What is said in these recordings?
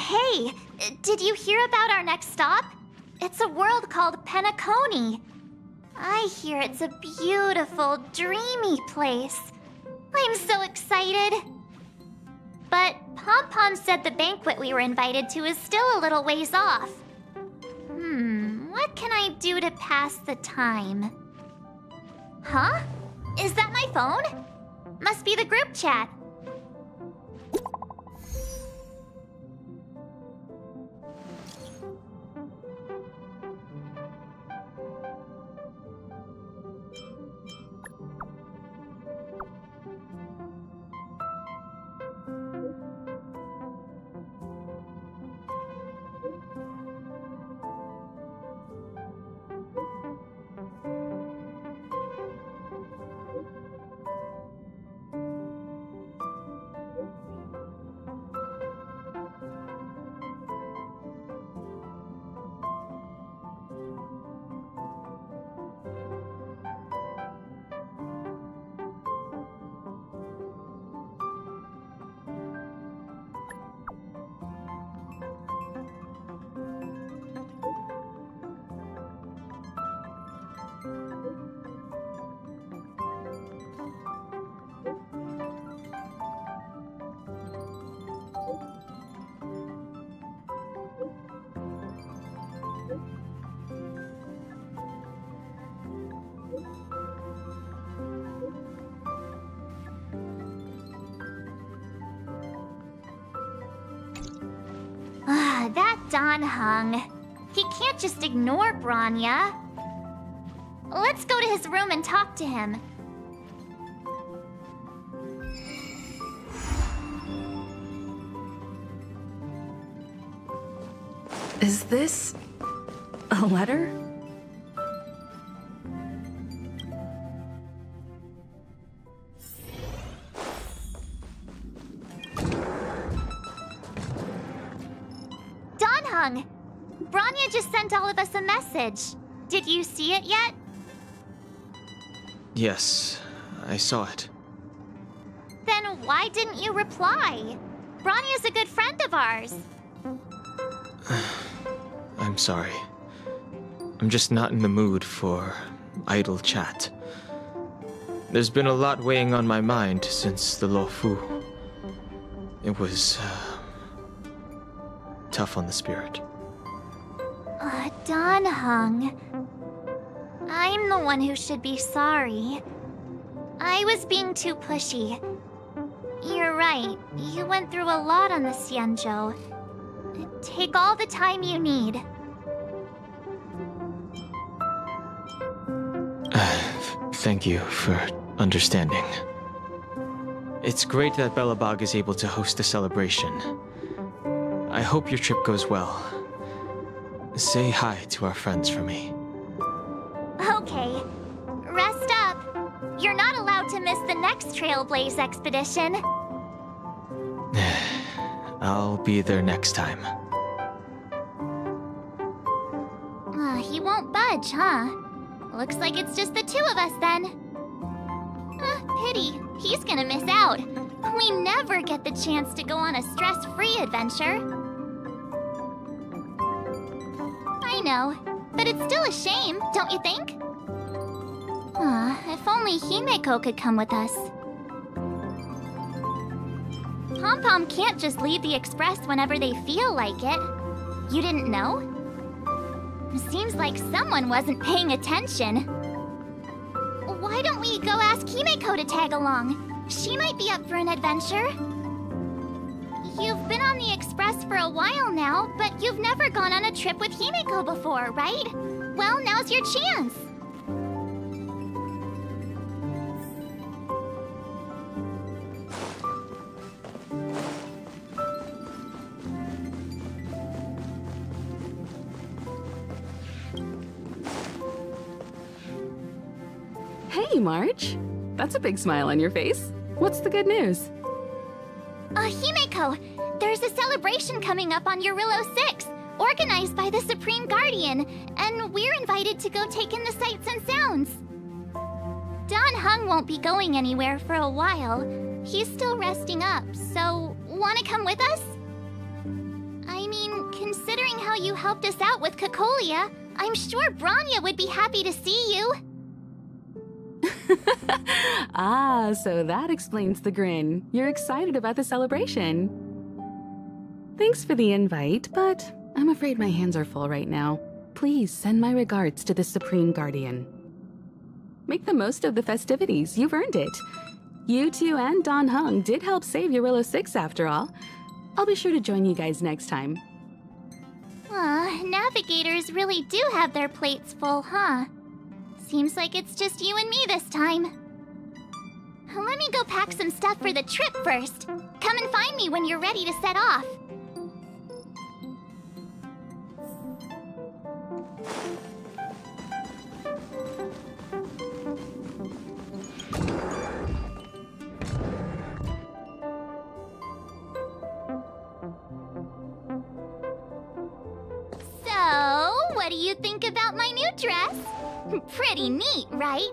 Hey, did you hear about our next stop? It's a world called Penacony. I hear it's a beautiful, dreamy place. I'm so excited. But Pom-Pom said the banquet we were invited to is still a little ways off. What can I do to pass the time? Huh? Is that my phone? Must be the group chat. That Don Hung. He can't just ignore Branya. Let's go to his room and talk to him. Is this a letter? Branya just sent all of us a message. Did you see it yet? Yes, I saw it. Then why didn't you reply? Branya's a good friend of ours. I'm sorry. I'm just not in the mood for idle chat. There's been a lot weighing on my mind since the Luofu. It was tough on the spirit. Don Hung. I'm the one who should be sorry. I was being too pushy. You're right. You went through a lot on the Xianzhou. Take all the time you need. Thank you for understanding. It's great that Belobog is able to host a celebration. I hope your trip goes well. Say hi to our friends for me. Okay. Rest up. You're not allowed to miss the next Trailblaze expedition. I'll be there next time. He won't budge, huh? Looks like it's just the two of us then. Pity. He's gonna miss out. We never get the chance to go on a stress-free adventure. I know, but it's still a shame, don't you think? If only Himeko could come with us. Pom-Pom can't just leave the Express whenever they feel like it. You didn't know? Seems like someone wasn't paying attention. Why don't we go ask Himeko to tag along? She might be up for an adventure. You've been on the Express for a while now, but you've never gone on a trip with Himeko before, right? Well, now's your chance. Hey, March. That's a big smile on your face. What's the good news? Himeko, there's a celebration coming up on Eurillo 6, organized by the Supreme Guardian, and we're invited to go take in the sights and sounds. Don Hung won't be going anywhere for a while. He's still resting up, so wanna come with us? I mean, considering how you helped us out with Cocolia, I'm sure Branya would be happy to see you. Ah, so that explains the grin. You're excited about the celebration. Thanks for the invite, but I'm afraid my hands are full right now. Please send my regards to the Supreme Guardian. Make the most of the festivities. You've earned it. You two and Don Hung did help save Eurilo 6 after all. I'll be sure to join you guys next time. Navigators really do have their plates full, huh? Seems like it's just you and me this time. Let me go pack some stuff for the trip first. Come and find me when you're ready to set off. So, what do you think about my new dress? Pretty neat, right?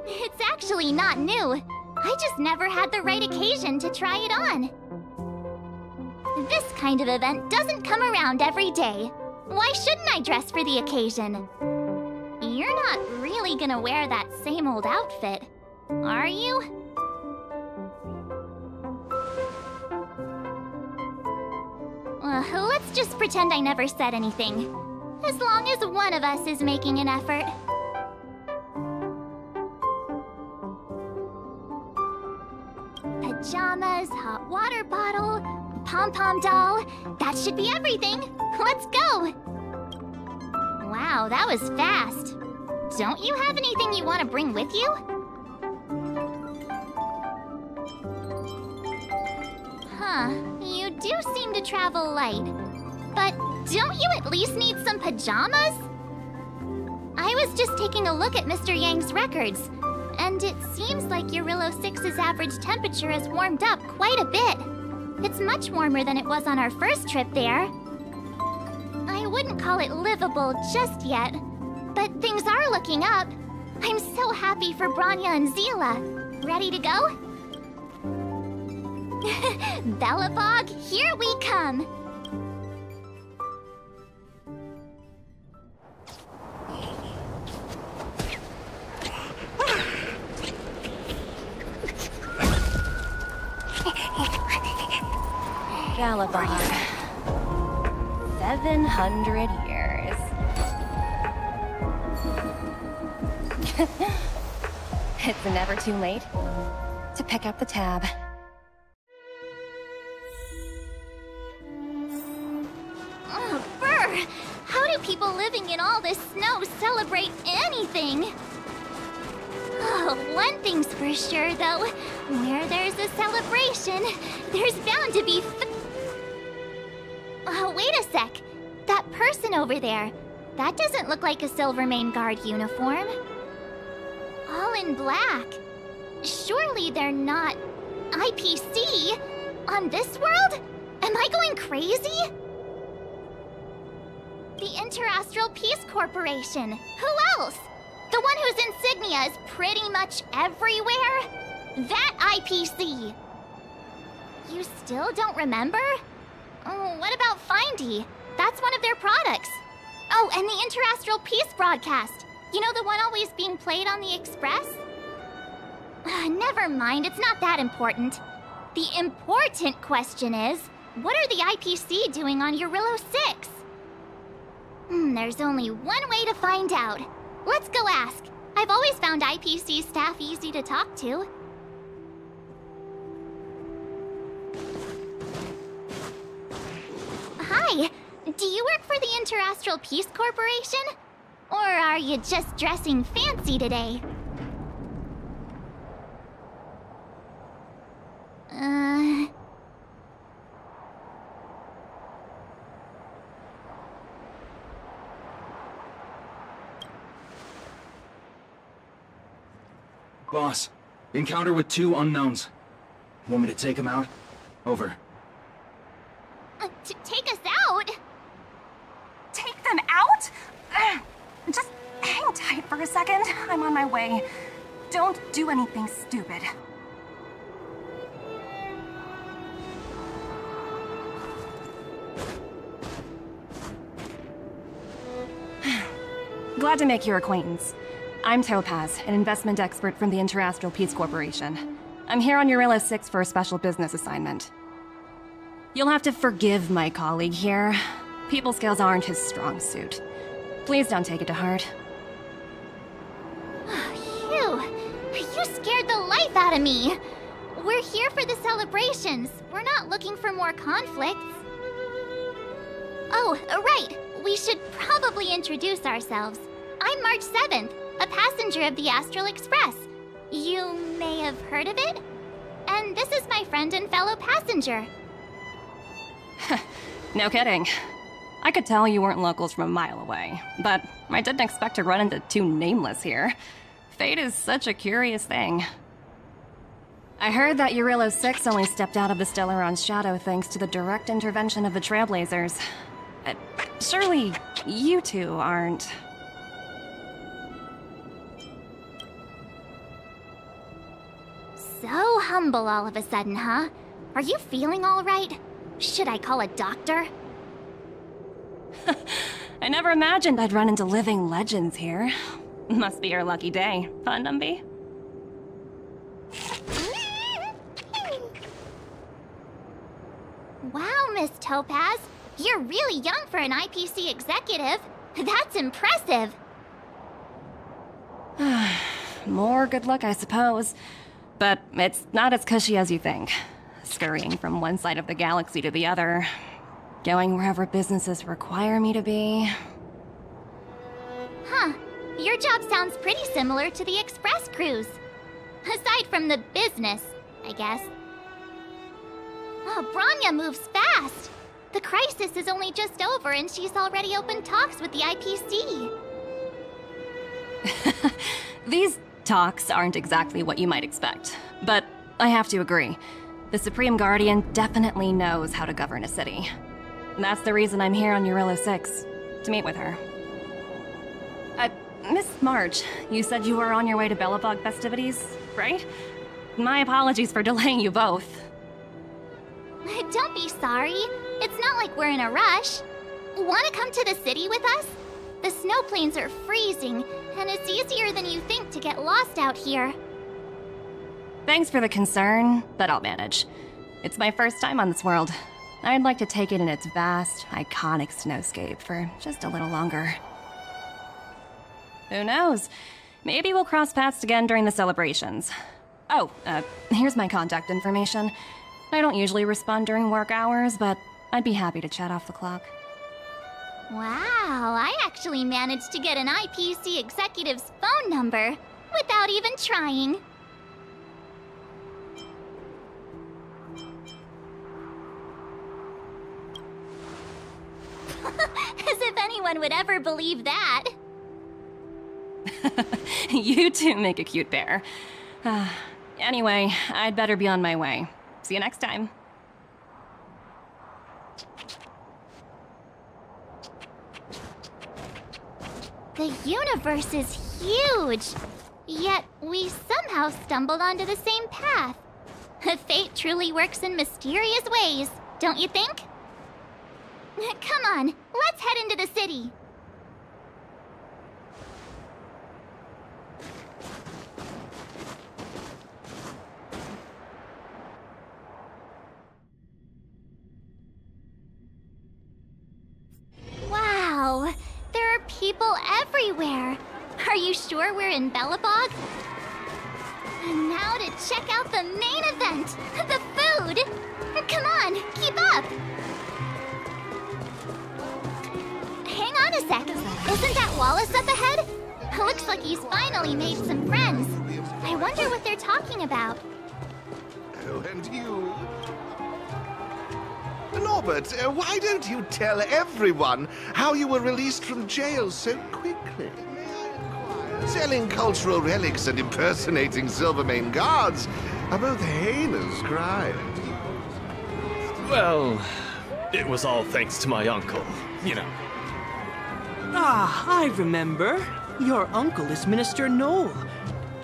It's actually not new. I just never had the right occasion to try it on. This kind of event doesn't come around every day. Why shouldn't I dress for the occasion? You're not really gonna wear that same old outfit, are you? Let's just pretend I never said anything. As long as one of us is making an effort. Pajamas, hot water bottle, pom-pom doll. That should be everything. Let's go! Wow, that was fast. Don't you have anything you want to bring with you? Huh, you do seem to travel light. But don't you at least need some pajamas? I was just taking a look at Mr. Yang's records, and it seems like Eurilo 6's average temperature has warmed up quite a bit. It's much warmer than it was on our first trip there. I wouldn't call it livable just yet, but things are looking up. I'm so happy for Branya and Zila. Ready to go? Belobog, here we come! Galabog. 700 years. It's never too late to pick up the tab. Oh, brr! How do people living in all this snow celebrate anything? Oh, one thing's for sure, though. Where there's a celebration, there's bound to be Oh, wait a sec. That person over there, that doesn't look like a Silvermane Guard uniform. All in black. Surely they're not IPC on this world? Am I going crazy? The Interastral Peace Corporation. Who else? The one whose insignia is pretty much everywhere? That IPC. You still don't remember? Oh, what about Findy? That's one of their products. Oh, and the Interastral Peace broadcast. You know, the one always being played on the Express? Never mind, it's not that important. The important question is, what are the IPC doing on Eurilo 6? There's only one way to find out. Let's go ask. I've always found IPC staff easy to talk to. Hi, do you work for the Interastral Peace Corporation? Or are you just dressing fancy today? Boss, encounter with 2 unknowns. Want me to take them out? Over. Take us out? Take them out? Just hang tight for a second. I'm on my way. Don't do anything stupid. Glad to make your acquaintance. I'm Topaz, an investment expert from the Interastral Peace Corporation. I'm here on Eurilla 6 for a special business assignment. You'll have to forgive my colleague here. People skills aren't his strong suit. Please don't take it to heart. Phew! You scared the life out of me! We're here for the celebrations. We're not looking for more conflicts. Oh, right. We should probably introduce ourselves. I'm March 7th, a passenger of the Astral Express. You may have heard of it? And this is my friend and fellow passenger. No kidding. I could tell you weren't locals from a mile away, but I didn't expect to run into two nameless here. Fate is such a curious thing. I heard that Eurilla 6 only stepped out of the Stellaron's shadow thanks to the direct intervention of the Trailblazers. Surely, you two aren't... So humble all of a sudden, huh? Are you feeling all right? Should I call a doctor? I never imagined I'd run into living legends here. Must be your lucky day, huh, Numby? Wow, Miss Topaz. You're really young for an IPC executive. That's impressive. More good luck, I suppose. But it's not as cushy as you think. Scurrying from one side of the galaxy to the other. Going wherever businesses require me to be. Huh. Your job sounds pretty similar to the Express cruise. Aside from the business, I guess. Oh, Branya moves fast. The crisis is only just over and she's already opened talks with the IPC. These talks aren't exactly what you might expect. But I have to agree. The Supreme Guardian definitely knows how to govern a city. That's the reason I'm here on Eurilla 6, to meet with her. Miss March, you said you were on your way to Belobog festivities, right? My apologies for delaying you both. Don't be sorry. It's not like we're in a rush. Want to come to the city with us? The snow plains are freezing, and it's easier than you think to get lost out here. Thanks for the concern, but I'll manage. It's my first time on this world. I'd like to take it in its vast, iconic snowscape for just a little longer. Who knows? Maybe we'll cross paths again during the celebrations. Oh, here's my contact information. I don't usually respond during work hours, but I'd be happy to chat off the clock. Wow, I actually managed to get an IPC executive's phone number without even trying. As if anyone would ever believe that. You two make a cute pair. Anyway, I'd better be on my way. See you next time. The universe is huge, yet we somehow stumbled onto the same path. Fate truly works in mysterious ways, don't you think? Come on, let's head into the city. Wow, there are people everywhere. Are you sure we're in Belobog? And now to check out the main event, the food. Come on, keep up. Hang on a sec. Isn't that Wallace up ahead? Looks like he's finally made some friends. I wonder what they're talking about. Oh, and you? Norbert, why don't you tell everyone how you were released from jail so quickly? May I inquire? Selling cultural relics and impersonating Silvermane guards are both heinous crimes. Well, it was all thanks to my uncle, you know. Ah, I remember. Your uncle is Minister Knoll.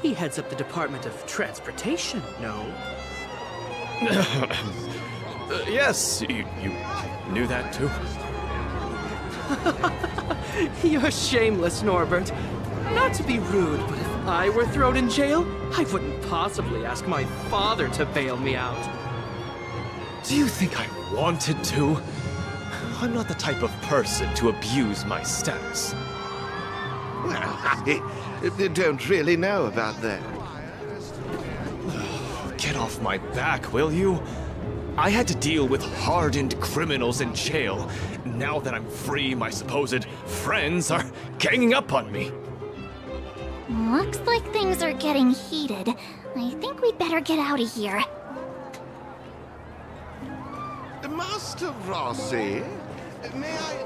He heads up the Department of Transportation, no? Yes, you knew that too? You're shameless, Norbert. Not to be rude, but if I were thrown in jail, I wouldn't possibly ask my father to bail me out. Do you think I wanted to? I'm not the type of person to abuse my status. Well, I don't really know about that. Get off my back, will you? I had to deal with hardened criminals in jail. Now that I'm free, my supposed friends are ganging up on me. Looks like things are getting heated. I think we'd better get out of here. Master Rossi, may I...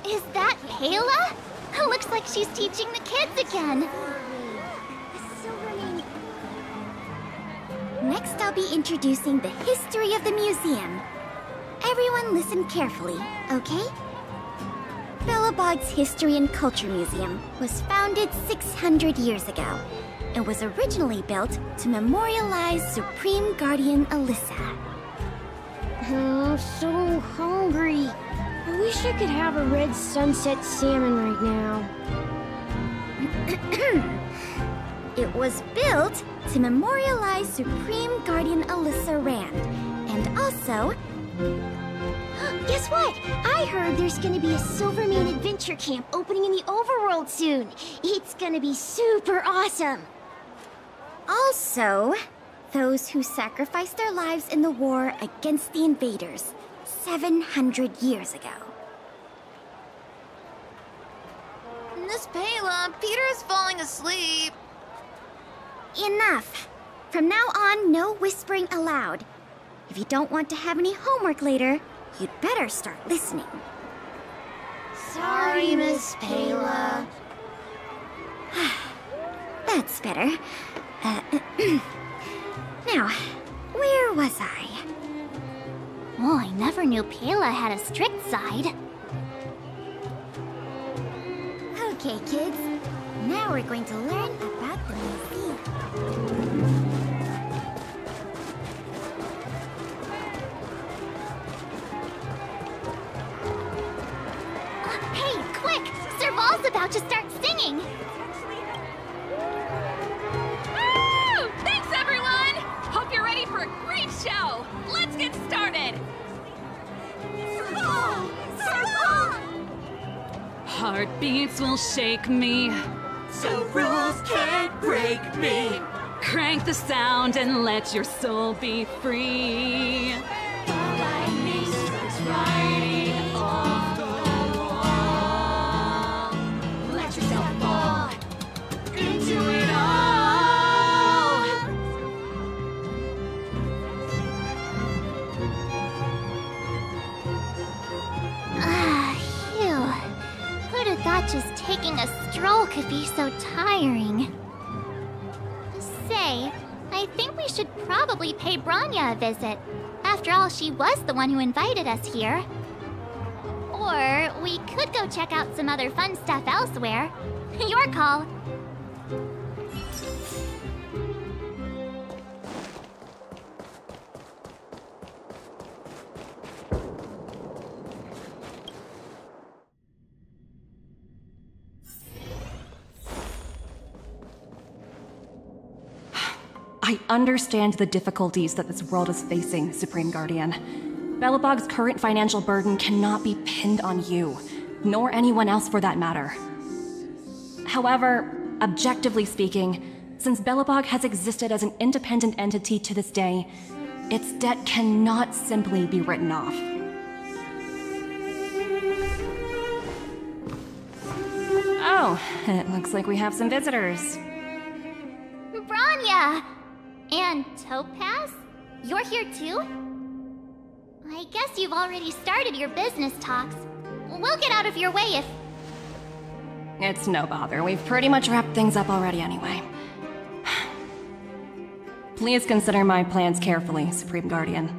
Is that Kayla? Looks like she's teaching the kids again. Next, I'll be introducing the history of the museum. Everyone listen carefully, okay? Belobog's History and Culture Museum was founded 600 years ago. It was originally built to memorialize Supreme Guardian Alyssa. I'm so hungry. I wish I could have a red sunset salmon right now. It was built to memorialize Supreme Guardian Alyssa Rand, and also... Guess what? I heard there's gonna be a Silvermane adventure camp opening in the overworld soon. It's gonna be super awesome. Also, those who sacrificed their lives in the war against the invaders 700 years ago. Miss Payla, Peter's falling asleep. Enough! From now on, no whispering aloud. If you don't want to have any homework later, you'd better start listening. Sorry, Miss Payla. That's better. Now, where was I? Oh, I never knew Payla had a strict side. Okay, kids. Now we're going to learn about the museum. Hey, quick! Serval's about to start singing! Woo! Thanks, everyone! Hope you're ready for a great show! Let's get started! Serval! Serval! Heartbeats will shake me. So rules can't break me. Crank the sound and let your soul be free. Lightning strikes right off the wall. Let yourself fall into it all. Phew. Who'd have thought just taking a stroll could be so tiring? Say, I think we should probably pay Branya a visit. After all, she was the one who invited us here. Or we could go check out some other fun stuff elsewhere. Your call. I understand the difficulties that this world is facing, Supreme Guardian. Belobog's current financial burden cannot be pinned on you, nor anyone else for that matter. However, objectively speaking, since Belobog has existed as an independent entity to this day, its debt cannot simply be written off. Oh, it looks like we have some visitors. Branya! And Topaz? You're here too? I guess you've already started your business talks. We'll get out of your way if... It's no bother. We've pretty much wrapped things up already anyway. Please consider my plans carefully, Supreme Guardian.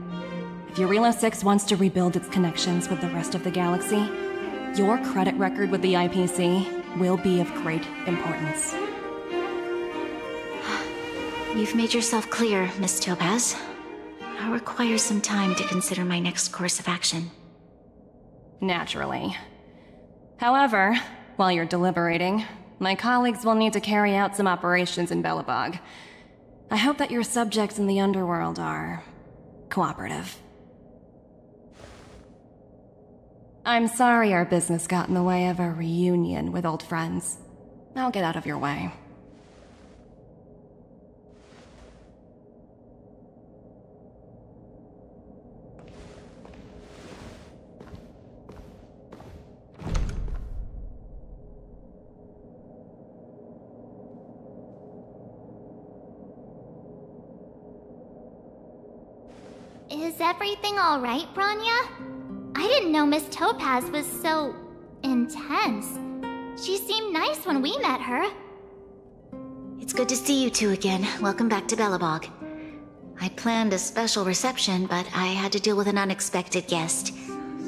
If Eurilo 6 wants to rebuild its connections with the rest of the galaxy, your credit record with the IPC will be of great importance. You've made yourself clear, Miss Topaz. I'll require some time to consider my next course of action. Naturally. However, while you're deliberating, my colleagues will need to carry out some operations in Belobog. I hope that your subjects in the underworld are cooperative. I'm sorry our business got in the way of a reunion with old friends. I'll get out of your way. Is everything all right, Bronya? I didn't know Miss Topaz was so intense. She seemed nice when we met her. It's good to see you two again. Welcome back to Belobog. I planned a special reception, but I had to deal with an unexpected guest.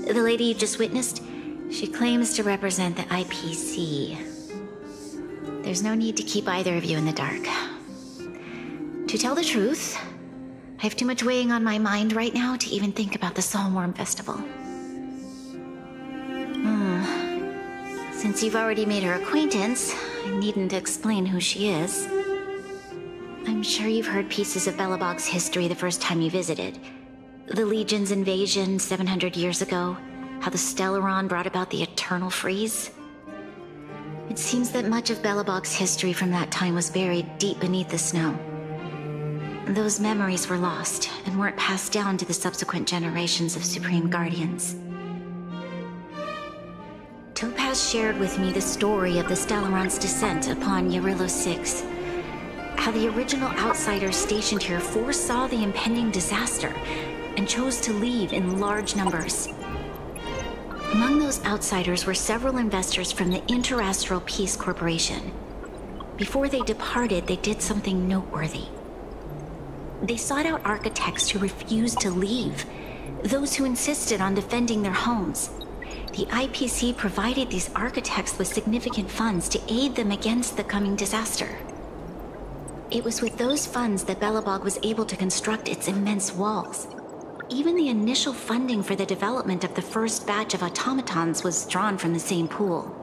The lady you just witnessed, she claims to represent the IPC. There's no need to keep either of you in the dark. To tell the truth, I have too much weighing on my mind right now to even think about the Saltworm Festival. Since you've already made her acquaintance, I needn't explain who she is. I'm sure you've heard pieces of Belobog's history the first time you visited. The Legion's invasion 700 years ago, how the Stellaron brought about the Eternal Freeze. It seems that much of Belobog's history from that time was buried deep beneath the snow. Those memories were lost and weren't passed down to the subsequent generations of Supreme Guardians. Topaz shared with me the story of the Stellaron's descent upon Yarilo 6. How the original outsiders stationed here foresaw the impending disaster and chose to leave in large numbers. Among those outsiders were several investors from the Interastral Peace Corporation. Before they departed, they did something noteworthy. They sought out architects who refused to leave, those who insisted on defending their homes. The IPC provided these architects with significant funds to aid them against the coming disaster. It was with those funds that Belobog was able to construct its immense walls. Even the initial funding for the development of the first batch of automatons was drawn from the same pool.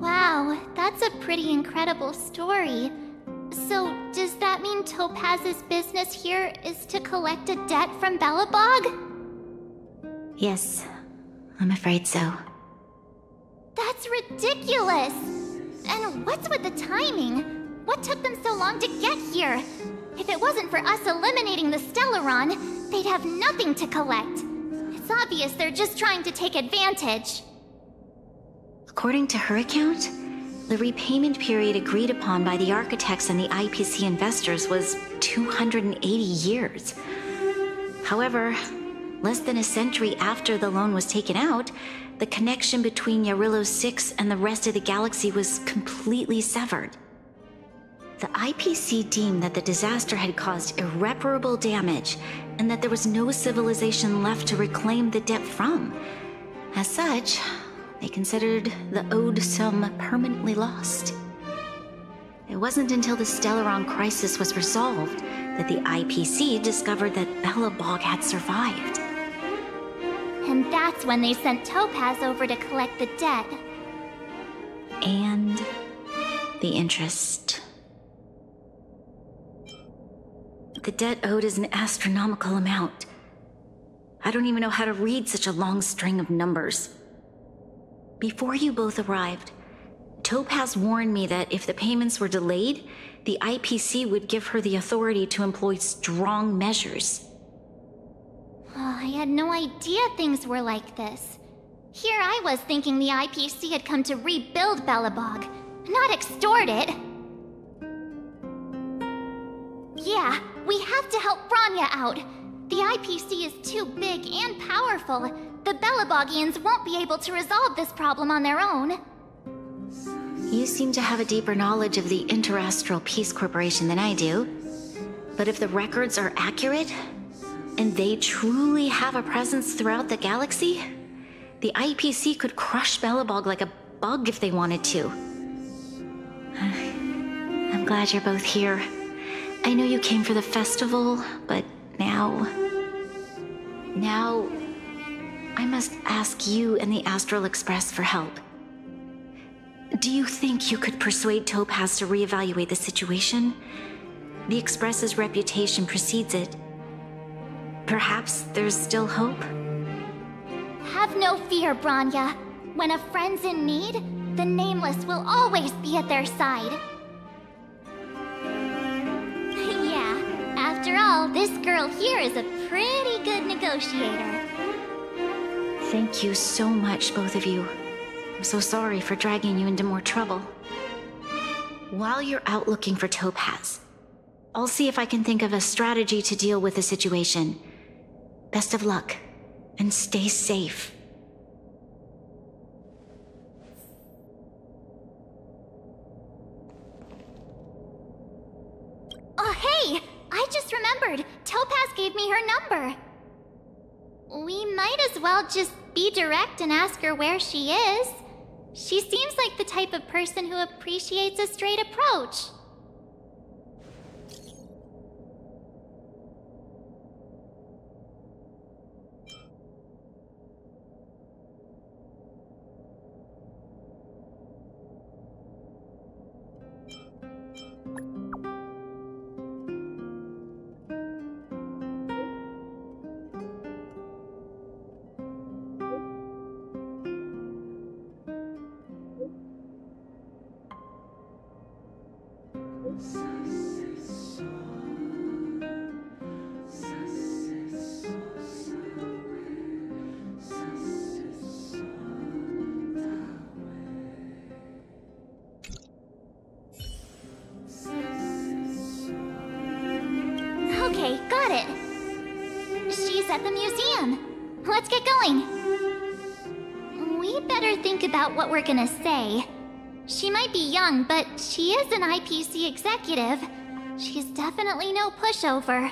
Wow, that's a pretty incredible story. So, does that mean Topaz's business here is to collect a debt from Belobog? Yes, I'm afraid so. That's ridiculous! And what's with the timing? What took them so long to get here? If it wasn't for us eliminating the Stellaron, they'd have nothing to collect. It's obvious they're just trying to take advantage. According to her account, the repayment period agreed upon by the architects and the IPC investors was 280 years. However, less than a century after the loan was taken out, the connection between Yarilo 6 and the rest of the galaxy was completely severed. The IPC deemed that the disaster had caused irreparable damage and that there was no civilization left to reclaim the debt from. As such, they considered the owed sum permanently lost. It wasn't until the Stellaron crisis was resolved that the IPC discovered that Belobog had survived. And that's when they sent Topaz over to collect the debt. And the interest. The debt owed is an astronomical amount. I don't even know how to read such a long string of numbers. Before you both arrived, Topaz warned me that if the payments were delayed, the IPC would give her the authority to employ strong measures. Oh, I had no idea things were like this. Here I was thinking the IPC had come to rebuild Belobog, not extort it. Yeah, we have to help Bronya out. The IPC is too big and powerful. The Belobogians won't be able to resolve this problem on their own. You seem to have a deeper knowledge of the Interastral Peace Corporation than I do. But if the records are accurate, and they truly have a presence throughout the galaxy, the IPC could crush Belobog like a bug if they wanted to. I'm I'm glad you're both here. I know you came for the festival, but now I must ask you and the Astral Express for help. Do you think you could persuade Topaz to reevaluate the situation? The Express's reputation precedes it. Perhaps there's still hope? Have no fear, Branya. When a friend's in need, the Nameless will always be at their side. Yeah, after all, this girl here is a pretty good negotiator. Thank you so much, both of you. I'm so sorry for dragging you into more trouble. While you're out looking for Topaz, I'll see if I can think of a strategy to deal with the situation. Best of luck, and stay safe. Oh, hey! I just remembered! Topaz gave me her number! We might as well just be direct and ask her where she is. She seems like the type of person who appreciates a straight approach. Okay, got it. She's at the museum. Let's get going. We better think about what we're gonna say. She might be young, but she is an IPC executive. She's definitely no pushover.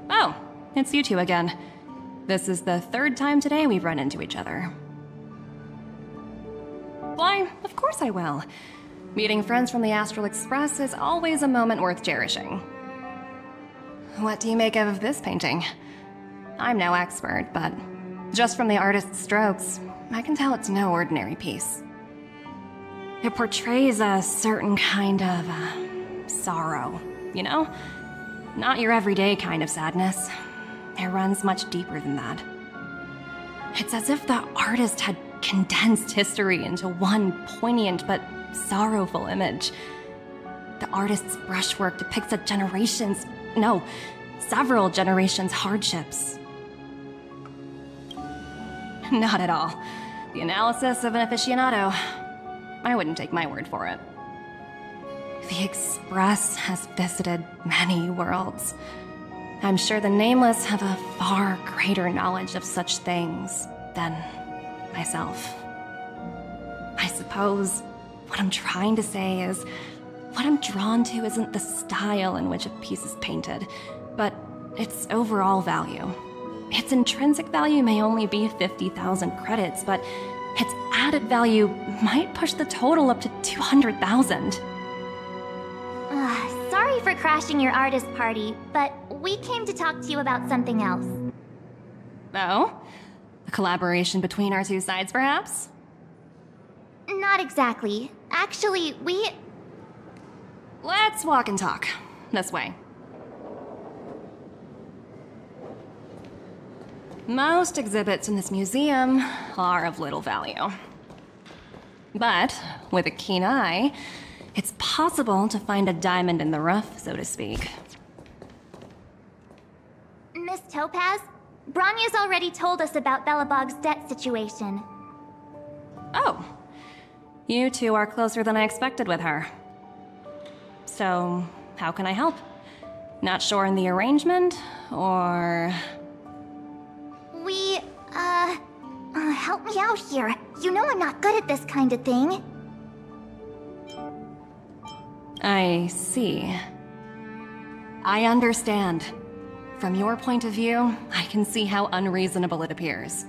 Oh, it's you two again. This is the third time today we've run into each other. Why, of course I will. Meeting friends from the Astral Express is always a moment worth cherishing. What do you make of this painting? I'm no expert, but just from the artist's strokes, I can tell it's no ordinary piece. It portrays a certain kind of sorrow, you know? Not your everyday kind of sadness. It runs much deeper than that. It's as if the artist had condensed history into one poignant but sorrowful image. The artist's brushwork depicts several generations' hardships. Not at all. The analysis of an aficionado. I wouldn't take my word for it. The Express has visited many worlds. I'm sure the Nameless have a far greater knowledge of such things than myself. I suppose what I'm trying to say is, what I'm drawn to isn't the style in which a piece is painted, but its overall value. Its intrinsic value may only be 50,000 credits, but its added value might push the total up to 200,000. Sorry for crashing your artist party, but we came to talk to you about something else. Oh? A collaboration between our two sides, perhaps? Not exactly. Actually, Let's walk and talk. This way. Most exhibits in this museum are of little value. But with a keen eye, it's possible to find a diamond in the rough, so to speak. Miss Topaz, Branya's already told us about Belobog's debt situation. Oh. You two are closer than I expected with her. So, how can I help? Not sure in the arrangement, or... help me out here. You know I'm not good at this kind of thing. I see. I understand. From your point of view, I can see how unreasonable it appears.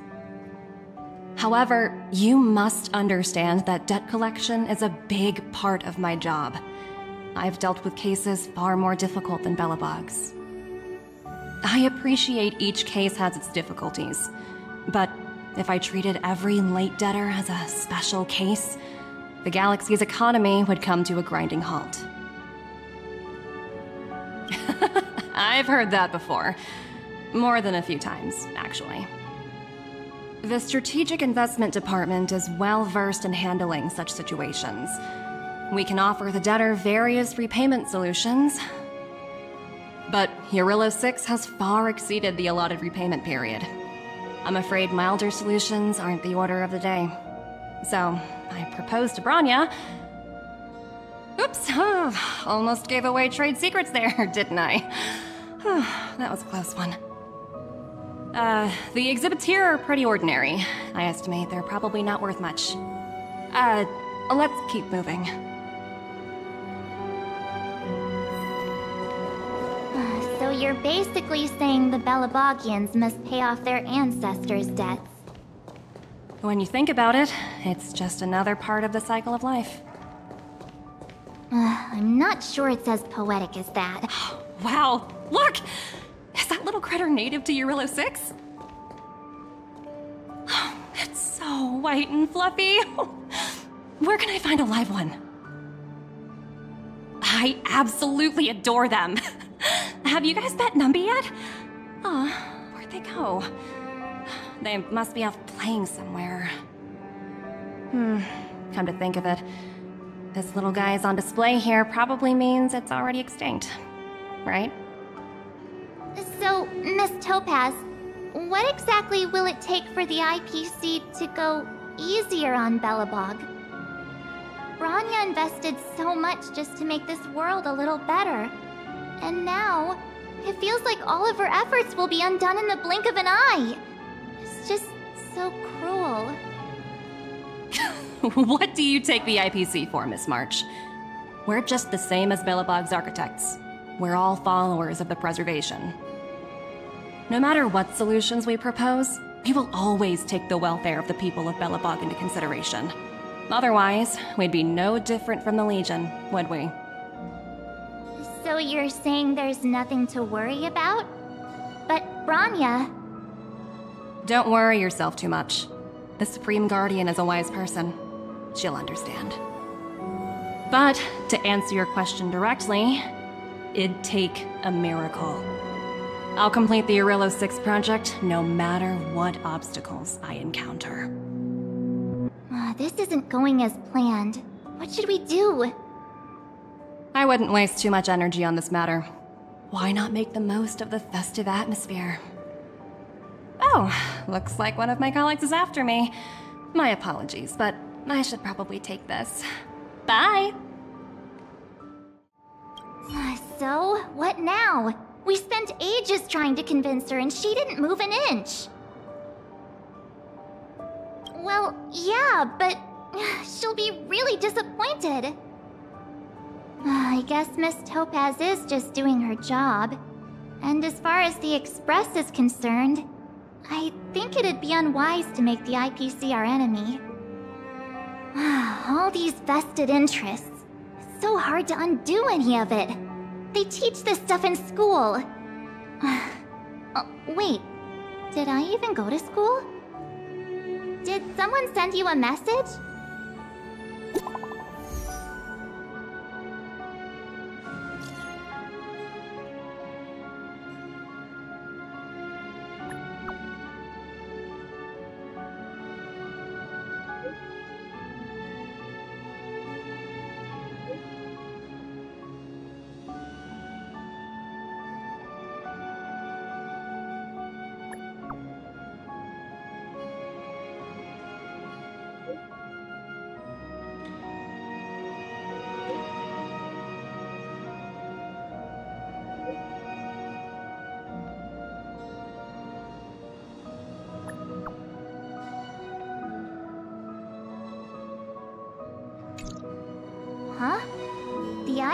However, you must understand that debt collection is a big part of my job. I've dealt with cases far more difficult than Belobog's. I appreciate each case has its difficulties, but if I treated every late debtor as a special case, the galaxy's economy would come to a grinding halt. I've heard that before. More than a few times, actually. The Strategic Investment Department is well versed in handling such situations. We can offer the debtor various repayment solutions, but Eurillo 6 has far exceeded the allotted repayment period. I'm afraid milder solutions aren't the order of the day. So, I proposed to Bronya. Oops, almost gave away trade secrets there, didn't I? That was a close one. The exhibits here are pretty ordinary. I estimate they're probably not worth much. Let's keep moving. So you're basically saying the Belabogians must pay off their ancestors' debts. When you think about it, it's just another part of the cycle of life. I'm not sure it's as poetic as that. Wow, look! Is that little critter native to Eurillo 6? It's so white and fluffy. Where can I find a live one? I absolutely adore them. Have you guys met Numby yet? Oh, where'd they go? They must be off playing somewhere. Come to think of it, this little guy's on display here probably means it's already extinct, right? So, Miss Topaz, what exactly will it take for the IPC to go easier on Belobog? Bronya invested so much just to make this world a little better. And now, it feels like all of her efforts will be undone in the blink of an eye. It's just so cruel. What do you take the IPC for, Miss March? We're just the same as Belobog's architects. We're all followers of the preservation. No matter what solutions we propose, we will always take the welfare of the people of Belobog into consideration. Otherwise, we'd be no different from the Legion, would we? So you're saying there's nothing to worry about? But Bronya... Don't worry yourself too much. The Supreme Guardian is a wise person. She'll understand. But, to answer your question directly, it'd take a miracle. I'll complete the Eurillo 6 project no matter what obstacles I encounter. This isn't going as planned. What should we do? I wouldn't waste too much energy on this matter. Why not make the most of the festive atmosphere? Oh, looks like one of my colleagues is after me. My apologies, but I should probably take this. Bye! So, what now? We spent ages trying to convince her and she didn't move an inch. Well, yeah, but she'll be really disappointed. I guess Miss Topaz is just doing her job. And as far as the Express is concerned, I think it'd be unwise to make the IPC our enemy. All these vested interests. It's so hard to undo any of it. They teach this stuff in school. Wait, did I even go to school? Did someone send you a message?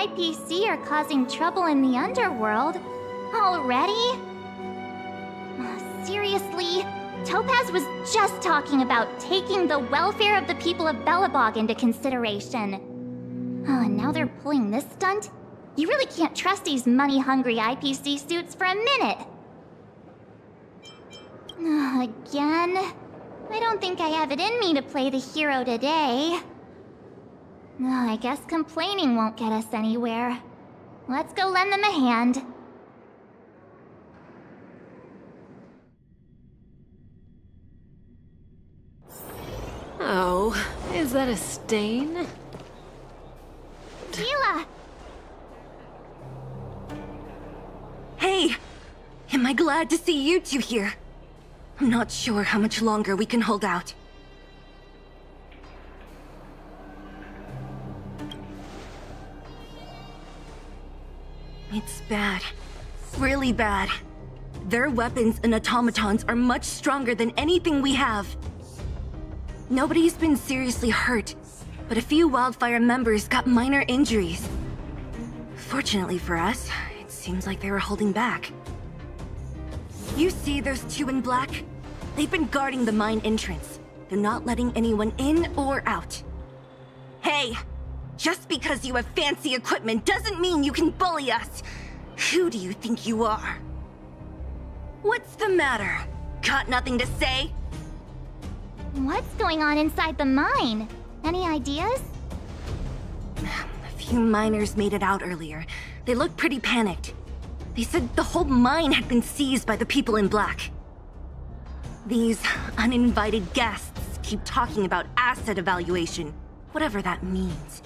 IPC are causing trouble in the underworld. Already? Seriously? Topaz was just talking about taking the welfare of the people of Belobog into consideration. And now they're pulling this stunt? You really can't trust these money-hungry IPC suits for a minute. Again? I don't think I have it in me to play the hero today. I guess complaining won't get us anywhere. Let's go lend them a hand. Oh, is that a stain? Tila! Hey! Am I glad to see you two here? I'm not sure how much longer we can hold out. It's bad. Really bad. Their weapons and automatons are much stronger than anything we have. Nobody's been seriously hurt, but a few Wildfire members got minor injuries. Fortunately for us, it seems like they were holding back. You see those two in black? They've been guarding the mine entrance. They're not letting anyone in or out. Hey! Just because you have fancy equipment doesn't mean you can bully us! Who do you think you are? What's the matter? Got nothing to say? What's going on inside the mine? Any ideas? A few miners made it out earlier. They looked pretty panicked. They said the whole mine had been seized by the people in black. These uninvited guests keep talking about asset evaluation, whatever that means.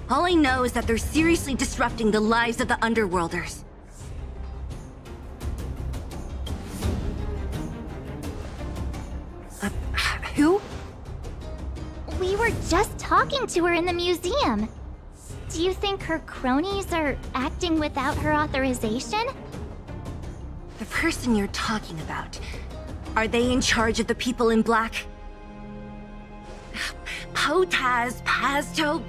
All I know is that they're seriously disrupting the lives of the Underworlders. Who? We were just talking to her in the museum. Do you think her cronies are acting without her authorization? The person you're talking about, are they in charge of the people in black? Potaz, Pazto,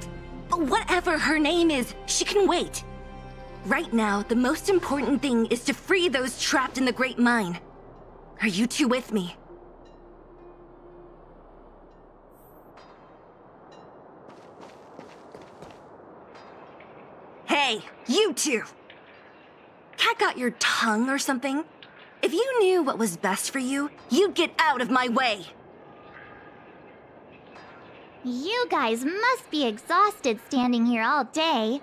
whatever her name is, she can wait. Right now, the most important thing is to free those trapped in the Great Mine. Are you two with me? Hey, you two! Cat got your tongue or something? If you knew what was best for you, you'd get out of my way! You guys must be exhausted standing here all day.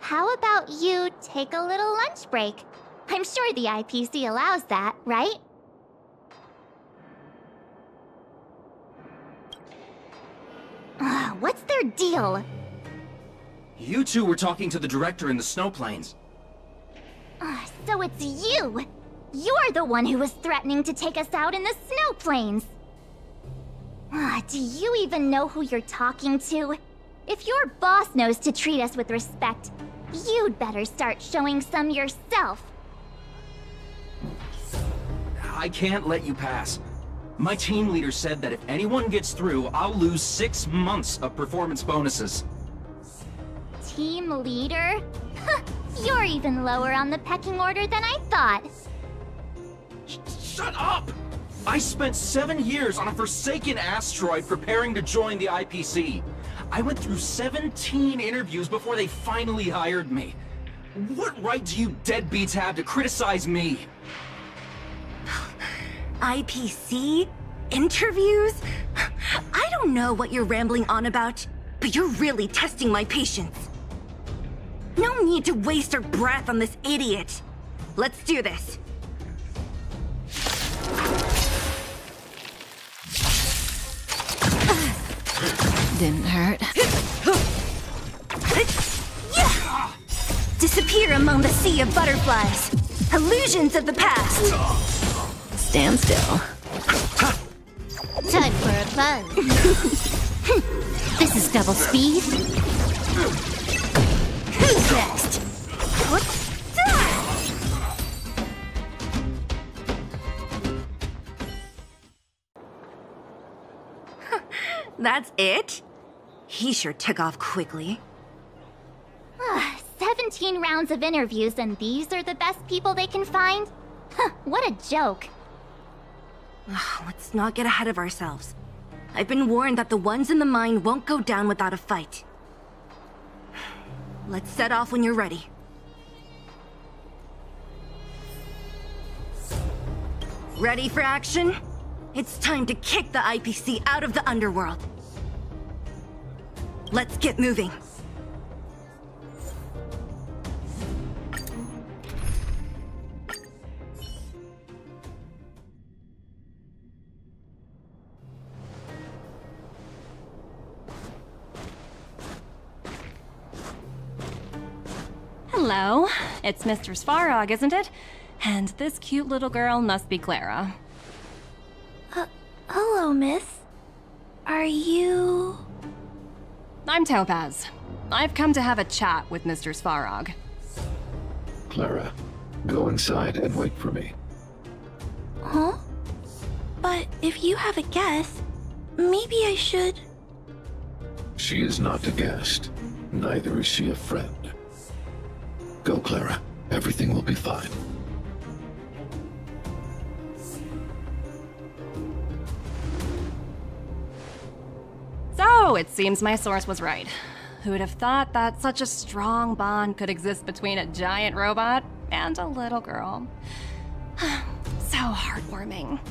How about you take a little lunch break? I'm sure the IPC allows that, right? What's their deal? You two were talking to the director in the snow plains. So it's you! You're the one who was threatening to take us out in the snow plains! Do you even know who you're talking to? If your boss knows to treat us with respect, you'd better start showing some yourself. I can't let you pass. My team leader said that if anyone gets through, I'll lose 6 months of performance bonuses. Team leader? You're even lower on the pecking order than I thought. Shut up! I spent 7 years on a forsaken asteroid preparing to join the IPC. I went through 17 interviews before they finally hired me. What right do you deadbeats have to criticize me? IPC? Interviews? I don't know what you're rambling on about, but you're really testing my patience. No need to waste our breath on this idiot. Let's do this. Didn't hurt. Disappear among the sea of butterflies. Illusions of the past. Stand still. Time for a buzz. This is double speed. Who's next? What's that? That's it? He sure took off quickly. 17 rounds of interviews and these are the best people they can find? Huh, what a joke. Let's not get ahead of ourselves. I've been warned that the ones in the mine won't go down without a fight. Let's set off when you're ready. Ready for action? It's time to kick the IPC out of the underworld. Let's get moving. Hello, it's Mr. Svarog, isn't it? And this cute little girl must be Clara. Hello, miss. Are you... I'm Topaz. I've come to have a chat with Mr. Svarog. Clara, go inside and wait for me. Huh? But if you have a guest, maybe I should... She is not a guest. Neither is she a friend. Go, Clara. Everything will be fine. So, it seems my source was right. Who would have thought that such a strong bond could exist between a giant robot and a little girl? So heartwarming.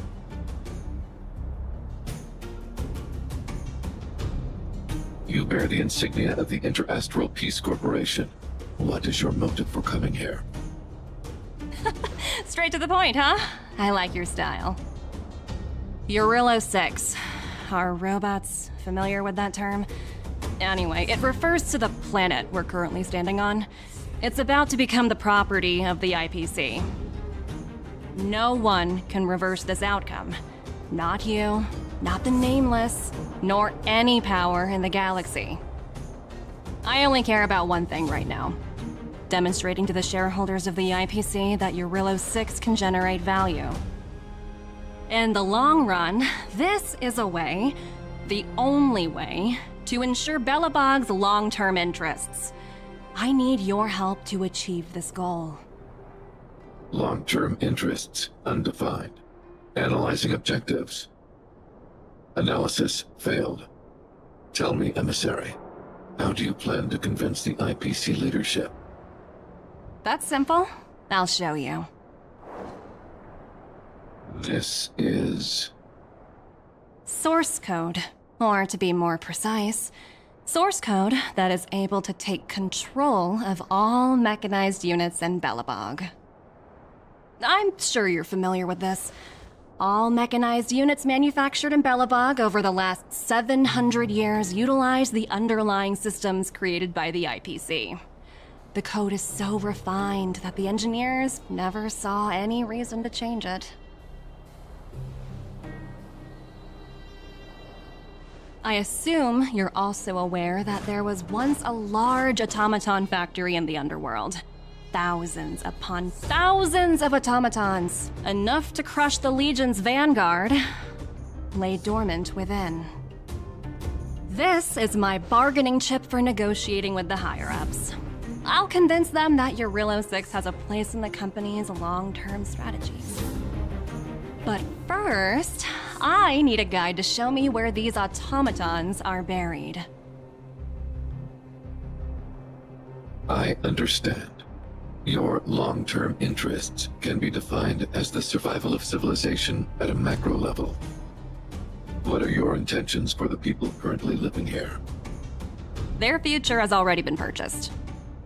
You bear the insignia of the Interastral Peace Corporation. What is your motive for coming here? Straight to the point, huh? I like your style. Eurillo 6. Are robots familiar with that term? Anyway, it refers to the planet we're currently standing on. It's about to become the property of the IPC. No one can reverse this outcome. Not you, not the Nameless, nor any power in the galaxy. I only care about one thing right now. Demonstrating to the shareholders of the IPC that Eurillo 6 can generate value. In the long run, this is a way, the only way, to ensure Belobog's long-term interests. I need your help to achieve this goal. Long-term interests, undefined. Analyzing objectives. Analysis failed. Tell me, Emissary, how do you plan to convince the IPC leadership? That's simple. I'll show you. This is... Source code. Or to be more precise, source code that is able to take control of all mechanized units in Belobog. I'm sure you're familiar with this. All mechanized units manufactured in Belobog over the last 700 years utilize the underlying systems created by the IPC. The code is so refined that the engineers never saw any reason to change it. I assume you're also aware that there was once a large automaton factory in the underworld. Thousands upon thousands of automatons, enough to crush the Legion's vanguard, lay dormant within. This is my bargaining chip for negotiating with the higher-ups. I'll convince them that Eurillo 6 has a place in the company's long-term strategies. But first, I need a guide to show me where these automatons are buried. I understand. Your long-term interests can be defined as the survival of civilization at a macro level. What are your intentions for the people currently living here? Their future has already been purchased.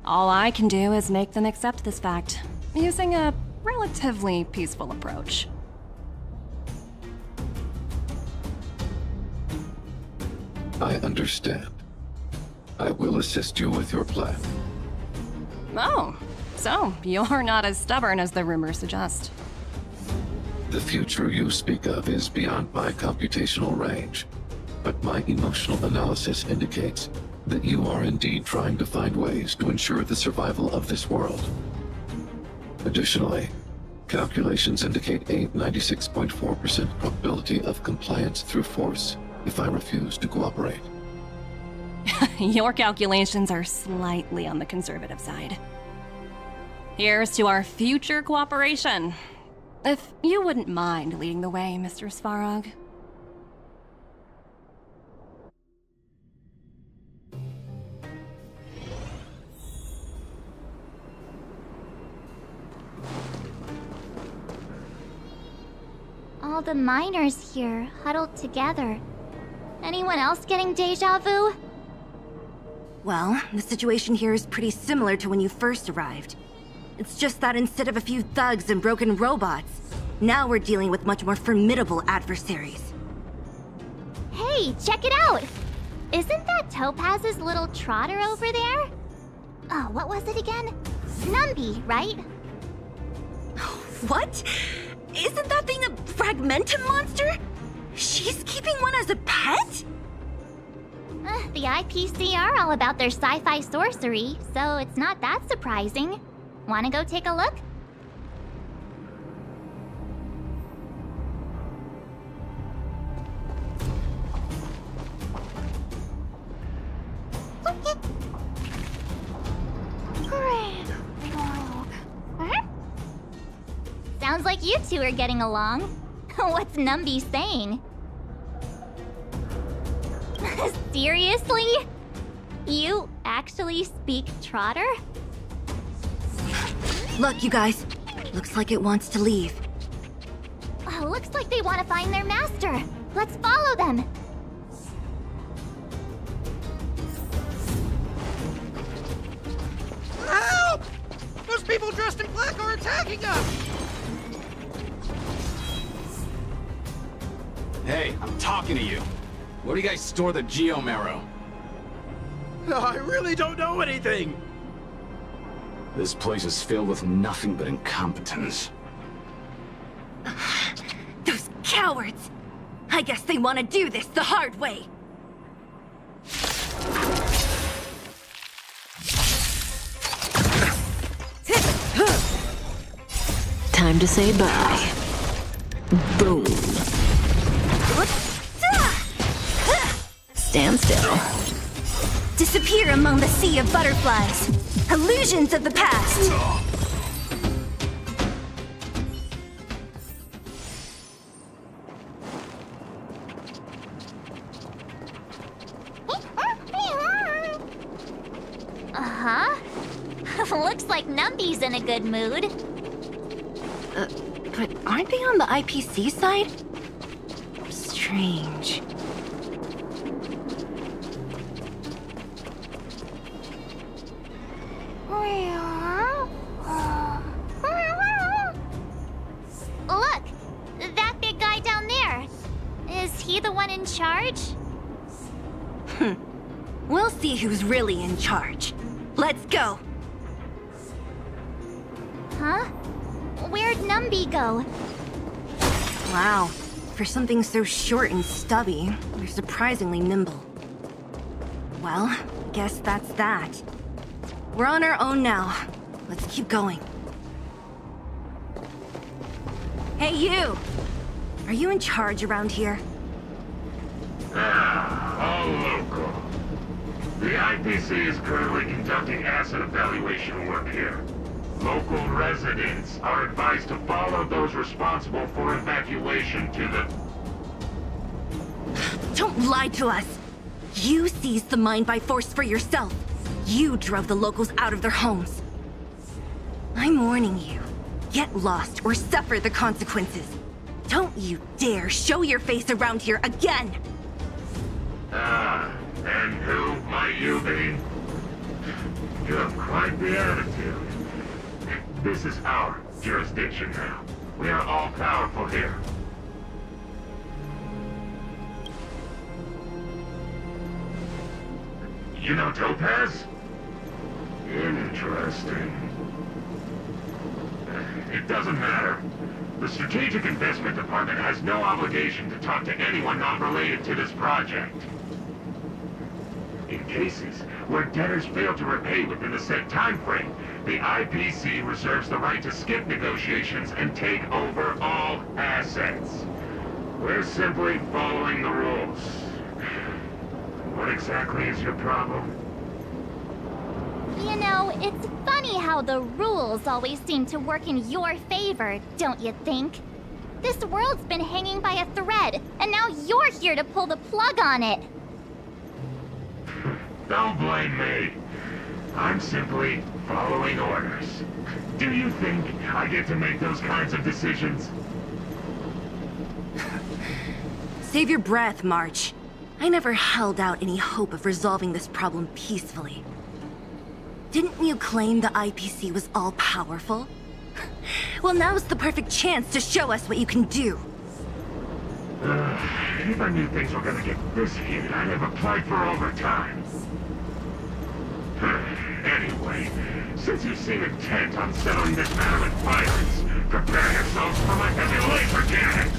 All I can do is make them accept this fact, using a relatively peaceful approach. I understand. I will assist you with your plan. Oh, so you're not as stubborn as the rumors suggest. The future you speak of is beyond my computational range, but my emotional analysis indicates that you are indeed trying to find ways to ensure the survival of this world. Additionally, calculations indicate a 96.4% probability of compliance through force if I refuse to cooperate. Your calculations are slightly on the conservative side. Here's to our future cooperation. If you wouldn't mind leading the way, Mr. Svarog. All the miners here, huddled together. Anyone else getting deja vu? Well, the situation here is pretty similar to when you first arrived. It's just that instead of a few thugs and broken robots, now we're dealing with much more formidable adversaries. Hey, check it out! Isn't that Topaz's little trotter over there? Oh, what was it again? Numby, right? What? Isn't that thing a fragmentum monster? She's keeping one as a pet? The IPC are all about their sci-fi sorcery, so it's not that surprising. Wanna go take a look? Sounds like you two are getting along. What's Numby saying? Seriously? You actually speak Trotter? Look, you guys. Looks like it wants to leave. Looks like they want to find their master. Let's follow them. Help! Those people dressed in black are attacking us! Hey, I'm talking to you. Where do you guys store the Geomarrow? I really don't know anything! This place is filled with nothing but incompetence. Those cowards! I guess they want to do this the hard way. Time to say bye. Boom. Stand still. Disappear among the sea of butterflies. Illusions of the past. Looks like Numby's in a good mood. But aren't they on the IPC side? Strange. Look! That big guy down there. Is he the one in charge? We'll see who's really in charge. Let's go! Huh? Where'd Numby go? Wow. For something so short and stubby, they're surprisingly nimble. Well, guess that's that. We're on our own now. Let's keep going. Hey, you! Are you in charge around here? All local. The IPC is currently conducting asset evaluation work here. Local residents are advised to follow those responsible for evacuation to the... Don't lie to us! You seized the mine by force for yourself. You drove the locals out of their homes. I'm warning you. Get lost or suffer the consequences. Don't you dare show your face around here again! And who might you be? You have quite the attitude. This is our jurisdiction now. We are all powerful here. You know Topaz? Interesting. It doesn't matter. The Strategic Investment Department has no obligation to talk to anyone not related to this project. In cases where debtors fail to repay within the set time frame, the IPC reserves the right to skip negotiations and take over all assets. We're simply following the rules. What exactly is your problem? You know, it's funny how the rules always seem to work in your favor, don't you think? This world's been hanging by a thread, and now you're here to pull the plug on it. Don't blame me. I'm simply following orders. Do you think I get to make those kinds of decisions? Save your breath, March. I never held out any hope of resolving this problem peacefully. Didn't you claim the IPC was all-powerful? Well, now's the perfect chance to show us what you can do. If I knew things were gonna get this heated, I'd have applied for overtime. Anyway, since you seem intent on settling this matter with violence, prepare yourselves for my heavy laser cannon!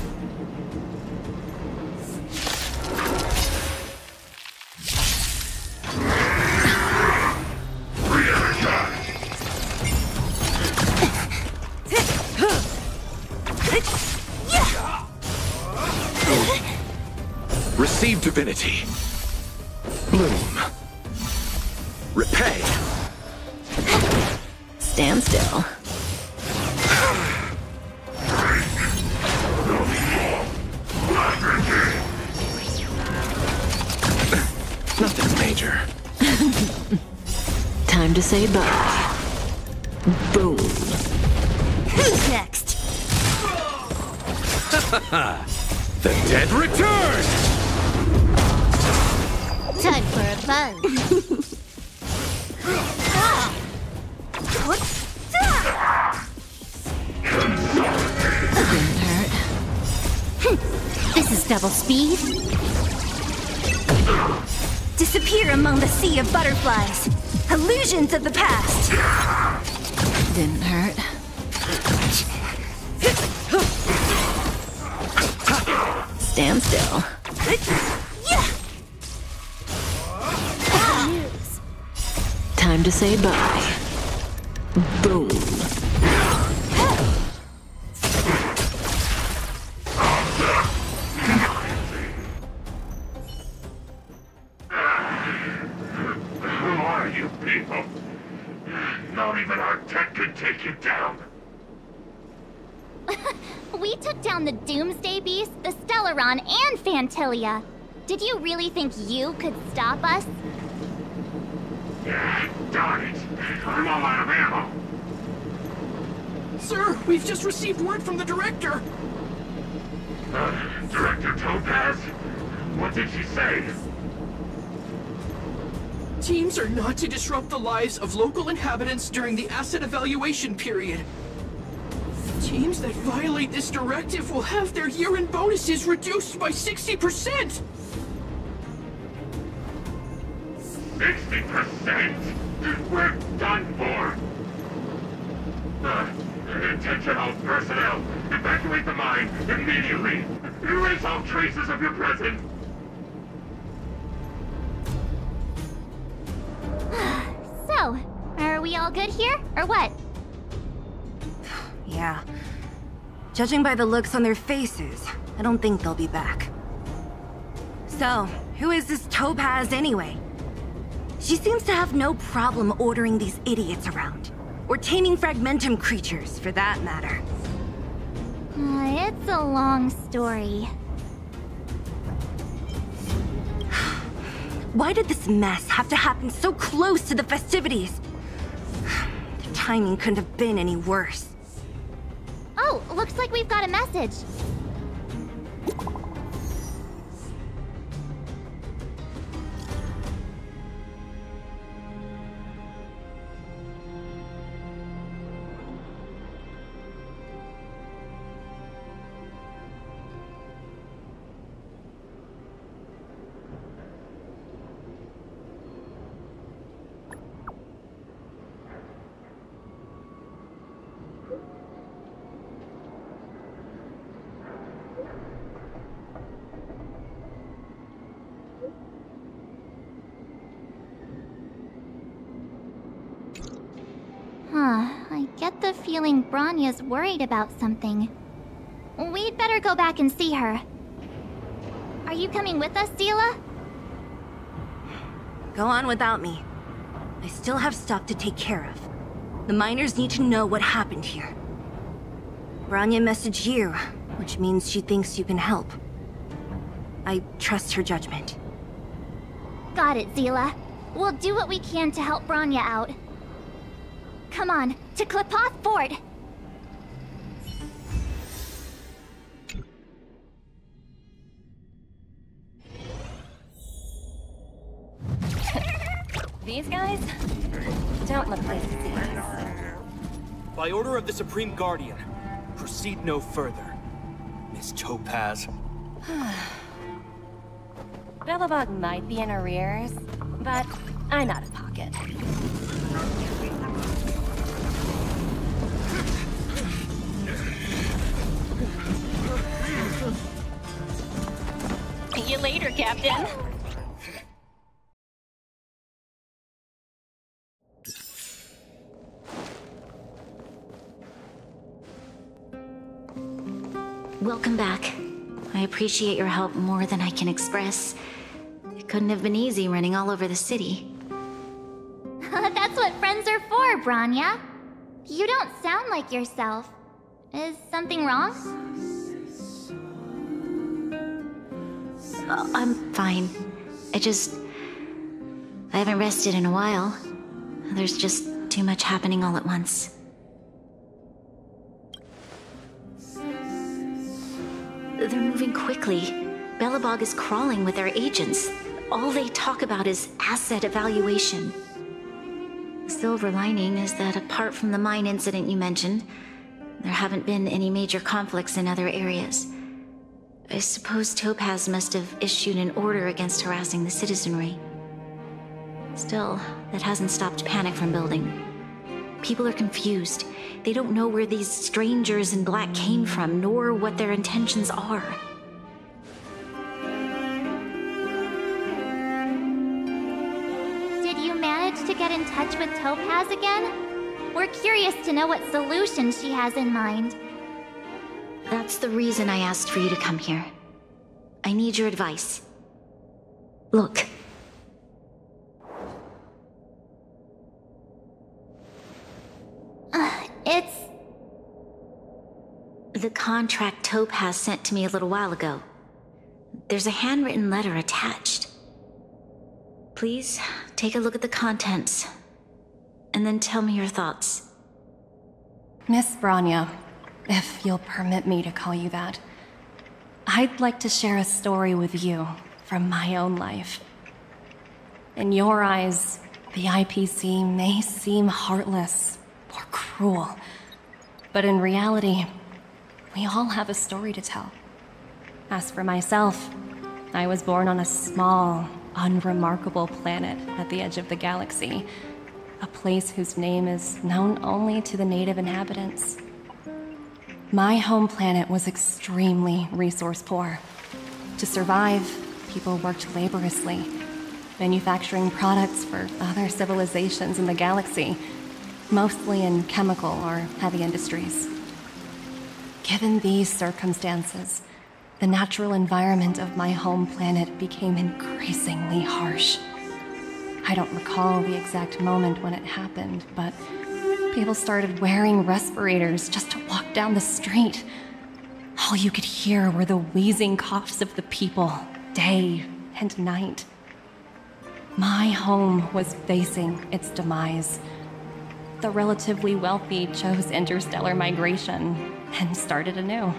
Receive divinity. Bloom. Repay. Stand still. Nothing major. Time to say bye. Boom. Who's next? The dead return! Time for a buzz. Didn't hurt. This is double speed. Disappear among the sea of butterflies. Illusions of the past. Didn't hurt. Stand still. Time to say bye. Boom. Who are you people? Not even our tech could take you down. We took down the Doomsday Beast, the Stellaron, and Phantilia. Did you really think you could stop us? Darn it! I'm all out of ammo! Sir, we've just received word from the director! Director Topaz? What did she say? Teams are not to disrupt the lives of local inhabitants during the asset evaluation period. Teams that violate this directive will have their year-end bonuses reduced by 60%! 60%? We're done for! Attention all personnel! Evacuate the mine immediately! Erase all traces of your presence! So, are we all good here, or what? Yeah. Judging by the looks on their faces, I don't think they'll be back. So, who is this Topaz anyway? She seems to have no problem ordering these idiots around. Or taming fragmentum creatures, for that matter. It's a long story. Why did this mess have to happen so close to the festivities? The timing couldn't have been any worse. Oh, looks like we've got a message. I get the feeling Branya's worried about something. We'd better go back and see her. Are you coming with us, Seela? Go on without me. I still have stuff to take care of. The miners need to know what happened here. Bronya messaged you, which means she thinks you can help. I trust her judgment. Got it, Zila. We'll do what we can to help Bronya out. Come on, to Klipoth Fort! These guys don't look like thieves. By order of the Supreme Guardian, proceed no further, Miss Topaz. Belobog might be in arrears, but I'm out of pocket. See you later, Captain. Welcome back. I appreciate your help more than I can express. It couldn't have been easy running all over the city. That's what friends are for, Bronya. You don't sound like yourself. Is something wrong? I'm fine. I haven't rested in a while. There's just too much happening all at once. They're moving quickly. Belobog is crawling with their agents. All they talk about is asset evaluation. The silver lining is that apart from the mine incident you mentioned, there haven't been any major conflicts in other areas. I suppose Topaz must have issued an order against harassing the citizenry. Still, that hasn't stopped panic from building. People are confused. They don't know where these strangers in black came from, nor what their intentions are. Did you manage to get in touch with Topaz again? We're curious to know what solution she has in mind. That's the reason I asked for you to come here. I need your advice. Look. It's... The contract Topaz sent to me a little while ago. There's a handwritten letter attached. Please, take a look at the contents, and then tell me your thoughts. Miss Bronya, if you'll permit me to call you that, I'd like to share a story with you from my own life. In your eyes, the IPC may seem heartless or cruel, but in reality, we all have a story to tell. As for myself, I was born on a small, unremarkable planet at the edge of the galaxy, a place whose name is known only to the native inhabitants. My home planet was extremely resource poor. To survive, people worked laboriously, manufacturing products for other civilizations in the galaxy, mostly in chemical or heavy industries. Given these circumstances, the natural environment of my home planet became increasingly harsh. I don't recall the exact moment when it happened, but people started wearing respirators just to walk down the street. All you could hear were the wheezing coughs of the people, day and night. My home was facing its demise. The relatively wealthy chose interstellar migration and started anew.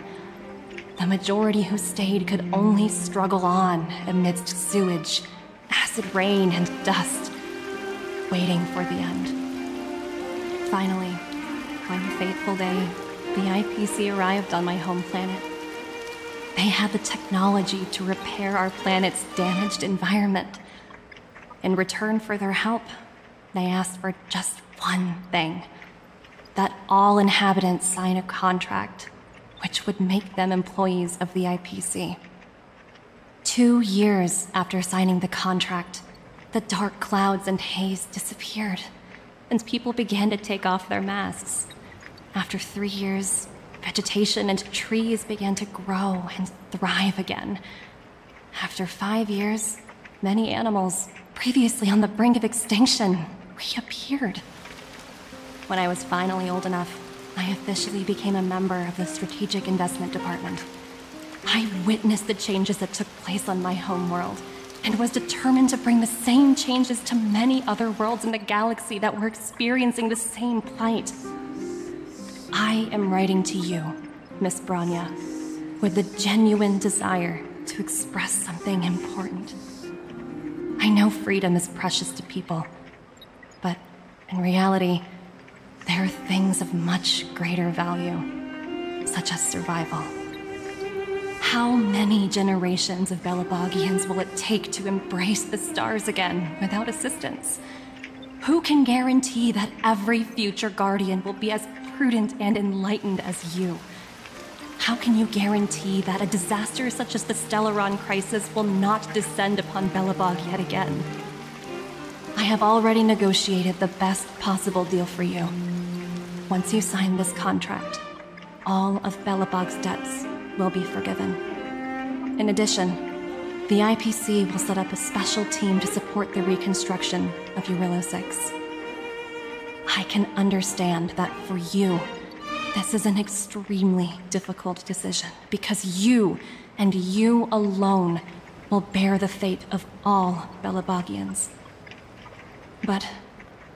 The majority who stayed could only struggle on amidst sewage, acid rain, and dust, waiting for the end. Finally, one fateful day, the IPC arrived on my home planet. They had the technology to repair our planet's damaged environment. In return for their help, they asked for just one thing: that all inhabitants sign a contract which would make them employees of the IPC. 2 years after signing the contract, the dark clouds and haze disappeared, and people began to take off their masks. After 3 years, vegetation and trees began to grow and thrive again. After 5 years, many animals, previously on the brink of extinction, reappeared. When I was finally old enough, I officially became a member of the Strategic Investment Department. I witnessed the changes that took place on my homeworld, and was determined to bring the same changes to many other worlds in the galaxy that were experiencing the same plight. I am writing to you, Miss Bronya, with the genuine desire to express something important. I know freedom is precious to people, but in reality, there are things of much greater value, such as survival. How many generations of Belabogians will it take to embrace the stars again without assistance? Who can guarantee that every future Guardian will be as prudent and enlightened as you? How can you guarantee that a disaster such as the Stellaron crisis will not descend upon Belobog yet again? I have already negotiated the best possible deal for you. Once you sign this contract, all of Belobog's debts will be forgiven. In addition, the IPC will set up a special team to support the reconstruction of Eurilo 6. I can understand that for you, this is an extremely difficult decision, because you, and you alone, will bear the fate of all Belabogians. But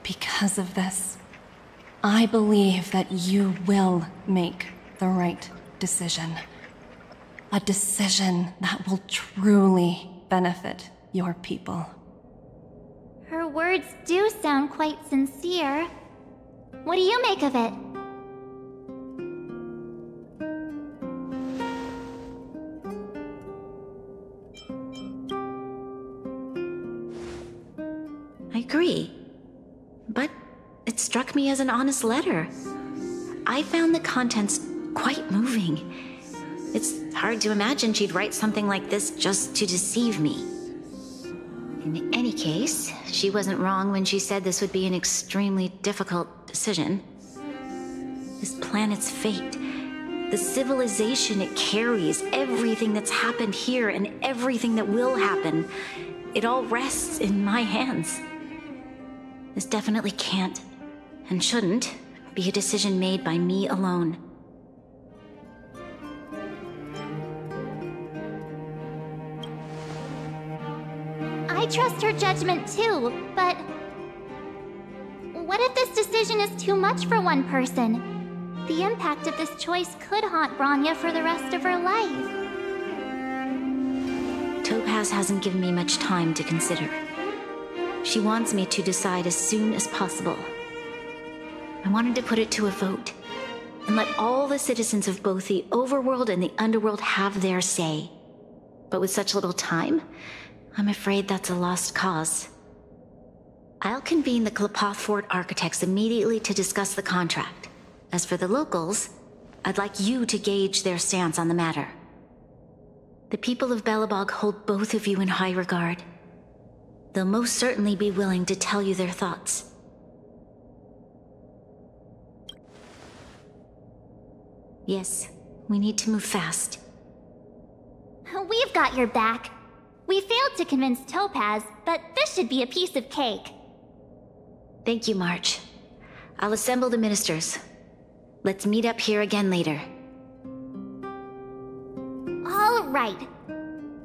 because of this, I believe that you will make the right decision. A decision that will truly benefit your people. Her words do sound quite sincere. What do you make of it? I agree. But it struck me as an honest letter. I found the contents quite moving. It's hard to imagine she'd write something like this just to deceive me. In any case, she wasn't wrong when she said this would be an extremely difficult decision. This planet's fate, the civilization it carries, everything that's happened here and everything that will happen, it all rests in my hands. This definitely can't, and shouldn't, be a decision made by me alone. I trust her judgment too, but what if this decision is too much for one person? The impact of this choice could haunt Bronya for the rest of her life. Topaz hasn't given me much time to consider. She wants me to decide as soon as possible. I wanted to put it to a vote, and let all the citizens of both the Overworld and the Underworld have their say. But with such little time, I'm afraid that's a lost cause. I'll convene the Klapoth Fort architects immediately to discuss the contract. As for the locals, I'd like you to gauge their stance on the matter. The people of Belobog hold both of you in high regard. They'll most certainly be willing to tell you their thoughts. Yes, we need to move fast. We've got your back. We failed to convince Topaz, but this should be a piece of cake. Thank you, March. I'll assemble the ministers. Let's meet up here again later. All right.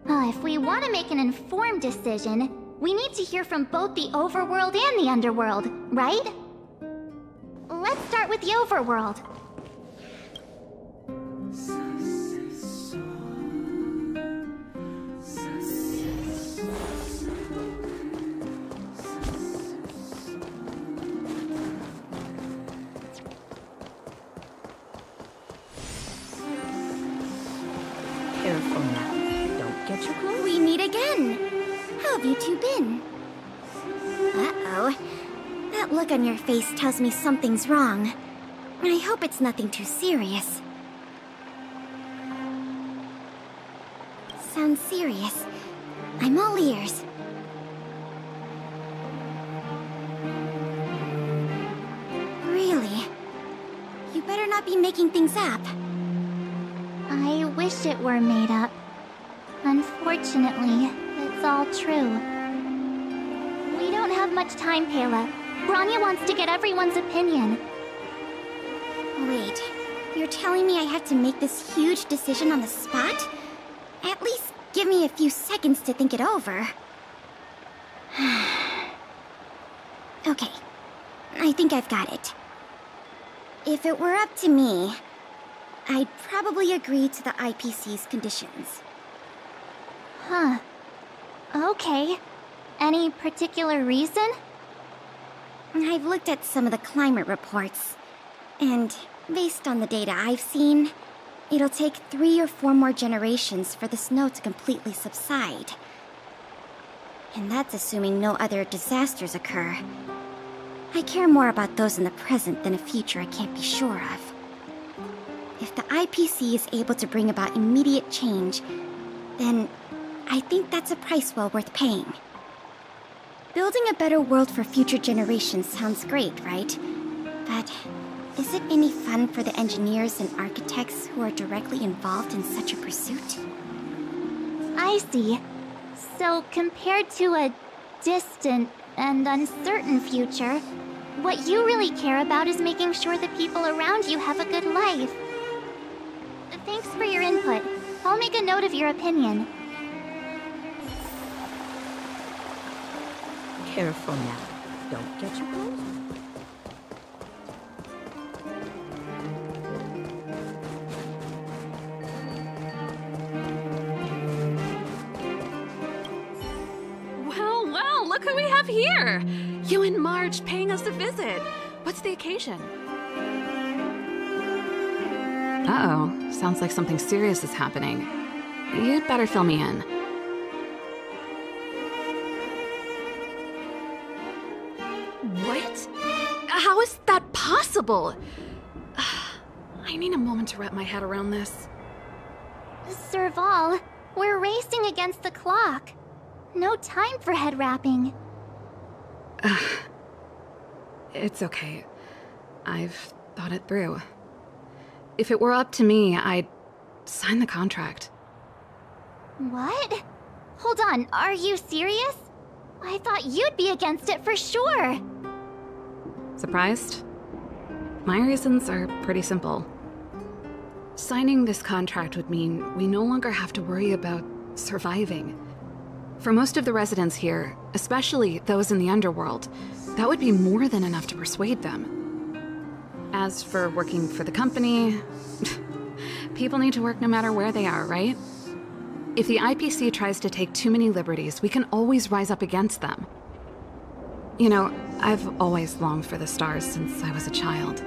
If we want to make an informed decision, we need to hear from both the Overworld and the Underworld, right? Let's start with the Overworld. Careful now. Don't get your clothes. We meet again. How have you two been? Uh-oh. That look on your face tells me something's wrong. I hope it's nothing too serious. Sounds serious. I'm all ears. Really? You better not be making things up. I wish it were made up. Unfortunately, it's all true. We don't have much time, Pela. Grania wants to get everyone's opinion. Wait, you're telling me I have to make this huge decision on the spot? At least give me a few seconds to think it over. Okay, I think I've got it. If it were up to me, I'd probably agree to the IPC's conditions. Huh. Okay. Any particular reason? I've looked at some of the climate reports, and based on the data I've seen, it'll take 3 or 4 more generations for the snow to completely subside. And that's assuming no other disasters occur. I care more about those in the present than a future I can't be sure of. If the IPC is able to bring about immediate change, then I think that's a price well worth paying. Building a better world for future generations sounds great, right? But is it any fun for the engineers and architects who are directly involved in such a pursuit? I see. So, compared to a distant and uncertain future, what you really care about is making sure the people around you have a good life. Thanks for your input. I'll make a note of your opinion. Careful now. Don't get your clothes. Well, look who we have here! You and Marge paying us a visit. What's the occasion? Uh-oh. Sounds like something serious is happening. You'd better fill me in. What? How is that possible? I need a moment to wrap my head around this. Serval, we're racing against the clock. No time for head wrapping. It's okay. I've thought it through. If it were up to me, I'd sign the contract. What? Hold on, are you serious? I thought you'd be against it for sure. Surprised? My reasons are pretty simple. Signing this contract would mean we no longer have to worry about surviving. For most of the residents here, especially those in the underworld, that would be more than enough to persuade them. As for working for the company, people need to work no matter where they are, right? If the IPC tries to take too many liberties, we can always rise up against them. You know, I've always longed for the stars since I was a child,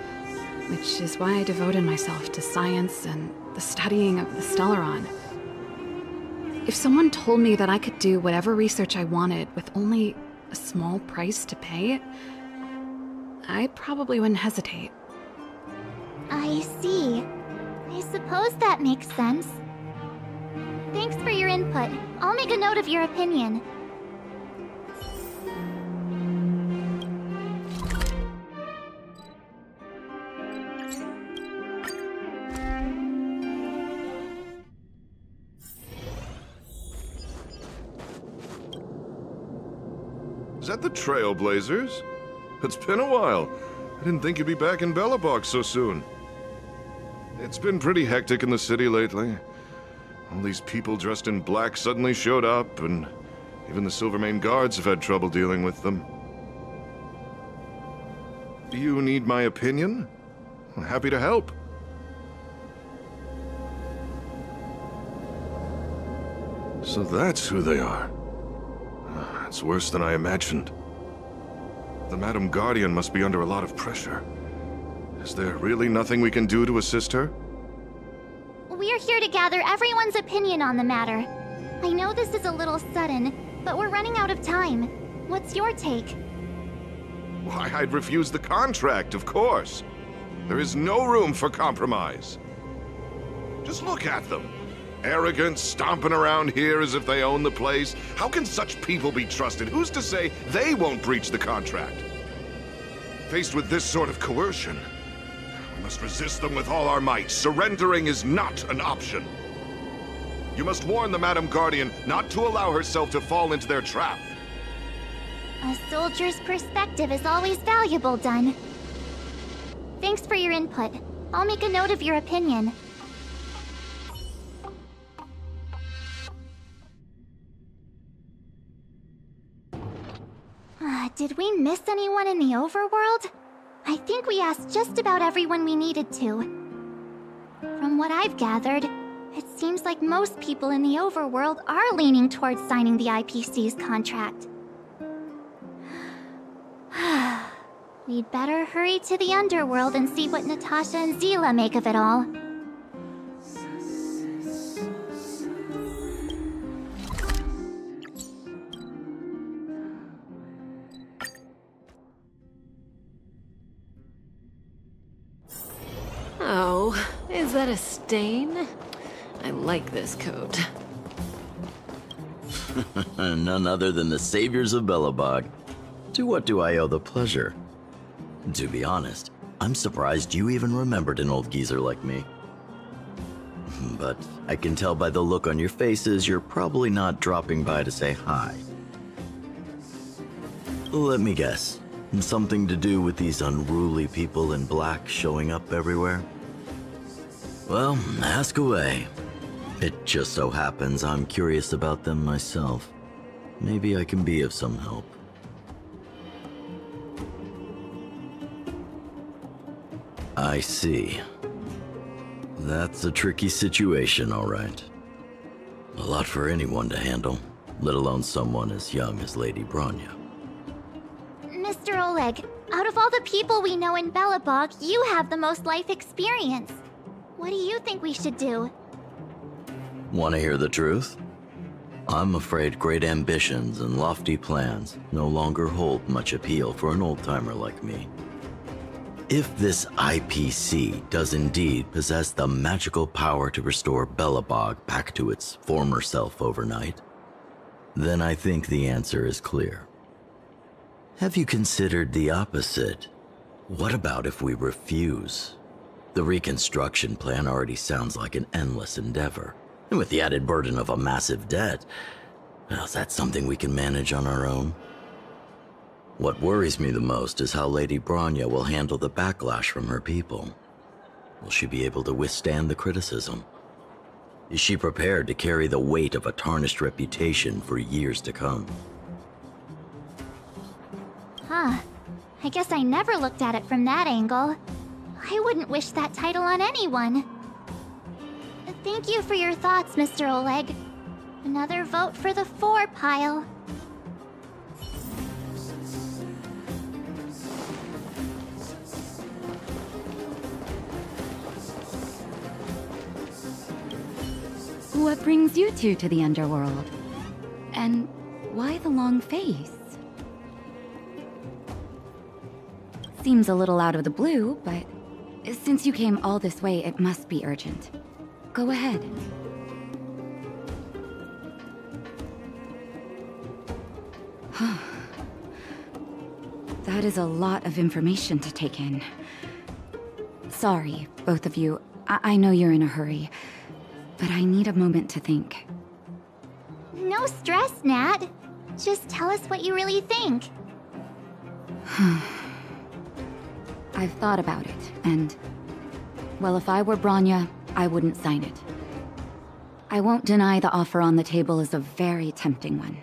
which is why I devoted myself to science and the studying of the Stellaron. If someone told me that I could do whatever research I wanted with only a small price to pay, I probably wouldn't hesitate. I see. I suppose that makes sense. Thanks for your input. I'll make a note of your opinion. Is that the Trailblazers? It's been a while. I didn't think you'd be back in Belobog so soon. It's been pretty hectic in the city lately. All these people dressed in black suddenly showed up, and even the Silvermane guards have had trouble dealing with them. Do you need my opinion? I'm happy to help. So that's who they are. It's worse than I imagined. The Madam Guardian must be under a lot of pressure. Is there really nothing we can do to assist her? We're here to gather everyone's opinion on the matter. I know this is a little sudden, but we're running out of time. What's your take? Why, I'd refuse the contract, of course. There is no room for compromise. Just look at them. Arrogant, stomping around here as if they own the place. How can such people be trusted? Who's to say they won't breach the contract? Faced with this sort of coercion, we must resist them with all our might. Surrendering is not an option. You must warn the Madam Guardian not to allow herself to fall into their trap. A soldier's perspective is always valuable, Dun. Thanks for your input. I'll make a note of your opinion. Did we miss anyone in the overworld? I think we asked just about everyone we needed to. From what I've gathered, it seems like most people in the overworld are leaning towards signing the IPC's contract. We'd better hurry to the underworld and see what Natasha and Zila make of it all. Oh, is that a stain? I like this coat. None other than the saviors of Belobog. To what do I owe the pleasure? To be honest, I'm surprised you even remembered an old geezer like me. But I can tell by the look on your faces you're probably not dropping by to say hi. Let me guess. Something to do with these unruly people in black showing up everywhere? Well, ask away. It just so happens I'm curious about them myself. Maybe I can be of some help. I see. That's a tricky situation, all right. A lot for anyone to handle, let alone someone as young as Lady Bronya. Mr. Oleg, out of all the people we know in Belobog, you have the most life experience. What do you think we should do? Want to hear the truth? I'm afraid great ambitions and lofty plans no longer hold much appeal for an old-timer like me. If this IPC does indeed possess the magical power to restore Belobog back to its former self overnight, then I think the answer is clear. Have you considered the opposite? What about if we refuse? The reconstruction plan already sounds like an endless endeavor. And with the added burden of a massive debt, well, is that something we can manage on our own? What worries me the most is how Lady Bronya will handle the backlash from her people. Will she be able to withstand the criticism? Is she prepared to carry the weight of a tarnished reputation for years to come? Huh. I guess I never looked at it from that angle. I wouldn't wish that title on anyone. Thank you for your thoughts, Mr. Oleg. Another vote for the 4 pile. What brings you two to the underworld? And why the long face? Seems a little out of the blue, but since you came all this way, it must be urgent. Go ahead. That is a lot of information to take in. Sorry, both of you. I know you're in a hurry, but I need a moment to think. No stress, Nat. Just tell us what you really think. I've thought about it, and... well, if I were Bronya, I wouldn't sign it. I won't deny the offer on the table is a very tempting one.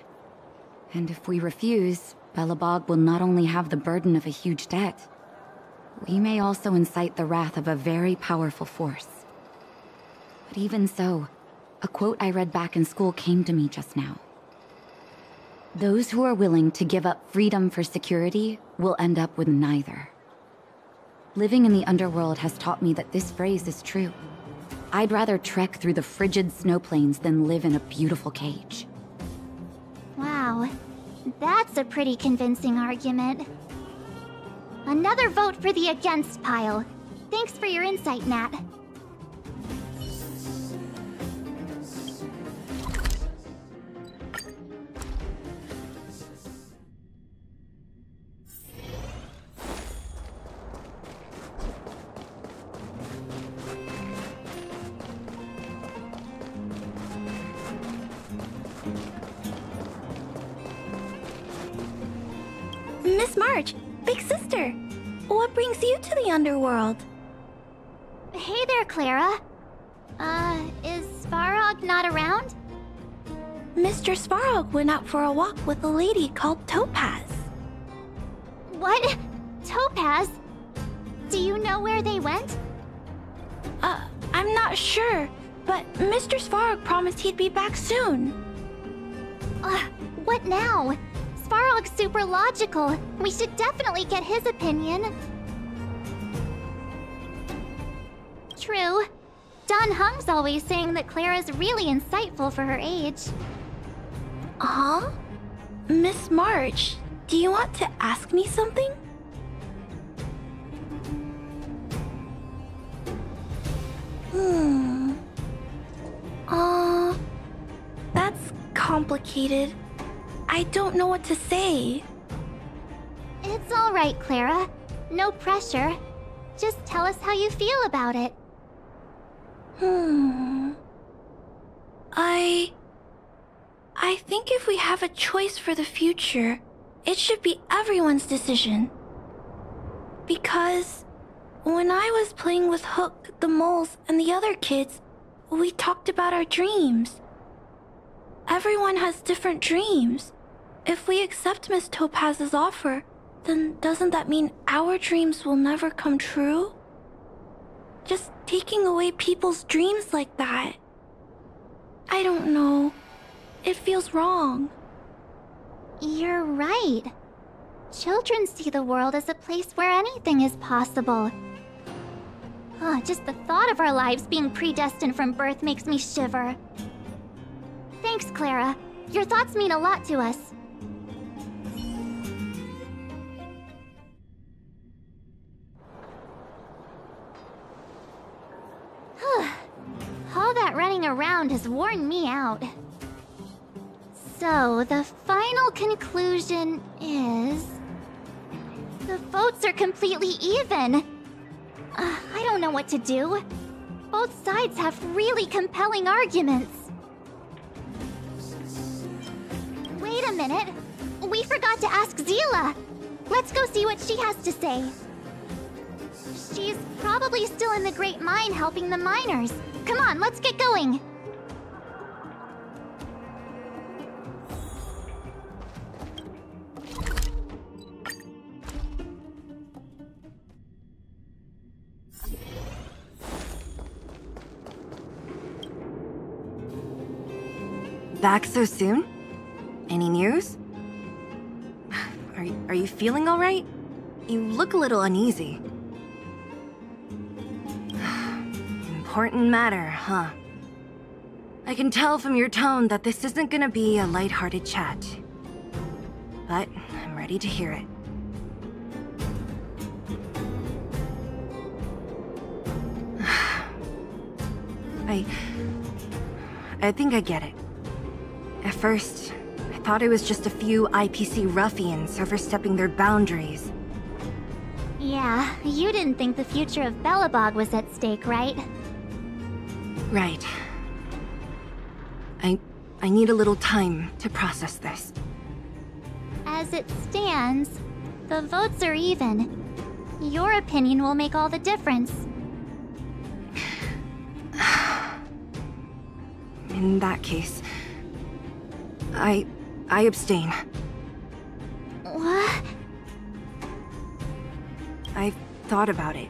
And if we refuse, Belobog will not only have the burden of a huge debt, we may also incite the wrath of a very powerful force. But even so, a quote I read back in school came to me just now. Those who are willing to give up freedom for security will end up with neither. Living in the underworld has taught me that this phrase is true. I'd rather trek through the frigid snow plains than live in a beautiful cage. Wow, that's a pretty convincing argument. Another vote for the against pile. Thanks for your insight, Nat. Miss March, big sister. What brings you to the underworld? Hey there, Clara. Is Svarog not around? Mr. Svarog went out for a walk with a lady called Topaz. What? Topaz? Do you know where they went? I'm not sure, but Mr. Svarog promised he'd be back soon. What now? Svarog's super logical. We should definitely get his opinion. True. Don Hung's always saying that Clara's really insightful for her age. Huh? Miss March, do you want to ask me something? That's complicated. I don't know what to say. It's all right, Clara. No pressure. Just tell us how you feel about it. I think if we have a choice for the future, it should be everyone's decision. Because when I was playing with Hook, the moles, and the other kids, we talked about our dreams. Everyone has different dreams. If we accept Miss Topaz's offer, then doesn't that mean our dreams will never come true? Just taking away people's dreams like that. I don't know. It feels wrong. You're right. Children see the world as a place where anything is possible. Just the thought of our lives being predestined from birth makes me shiver. Thanks, Clara. Your thoughts mean a lot to us. All that running around has worn me out. So, the final conclusion is... the votes are completely even. I don't know what to do. Both sides have really compelling arguments. Wait a minute. We forgot to ask Zila. Let's go see what she has to say. She's probably still in the Great Mine helping the miners. Come on, let's get going. Back so soon? Any news? Are you feeling all right? You look a little uneasy. Important matter, huh? I can tell from your tone that this isn't gonna be a lighthearted chat. But I'm ready to hear it. I think I get it. At first, I thought it was just a few IPC ruffians overstepping their boundaries. Yeah, you didn't think the future of Belobog was at stake, right? Right. I need a little time to process this. As it stands, the votes are even. Your opinion will make all the difference. In that case, I abstain. What? I've thought about it.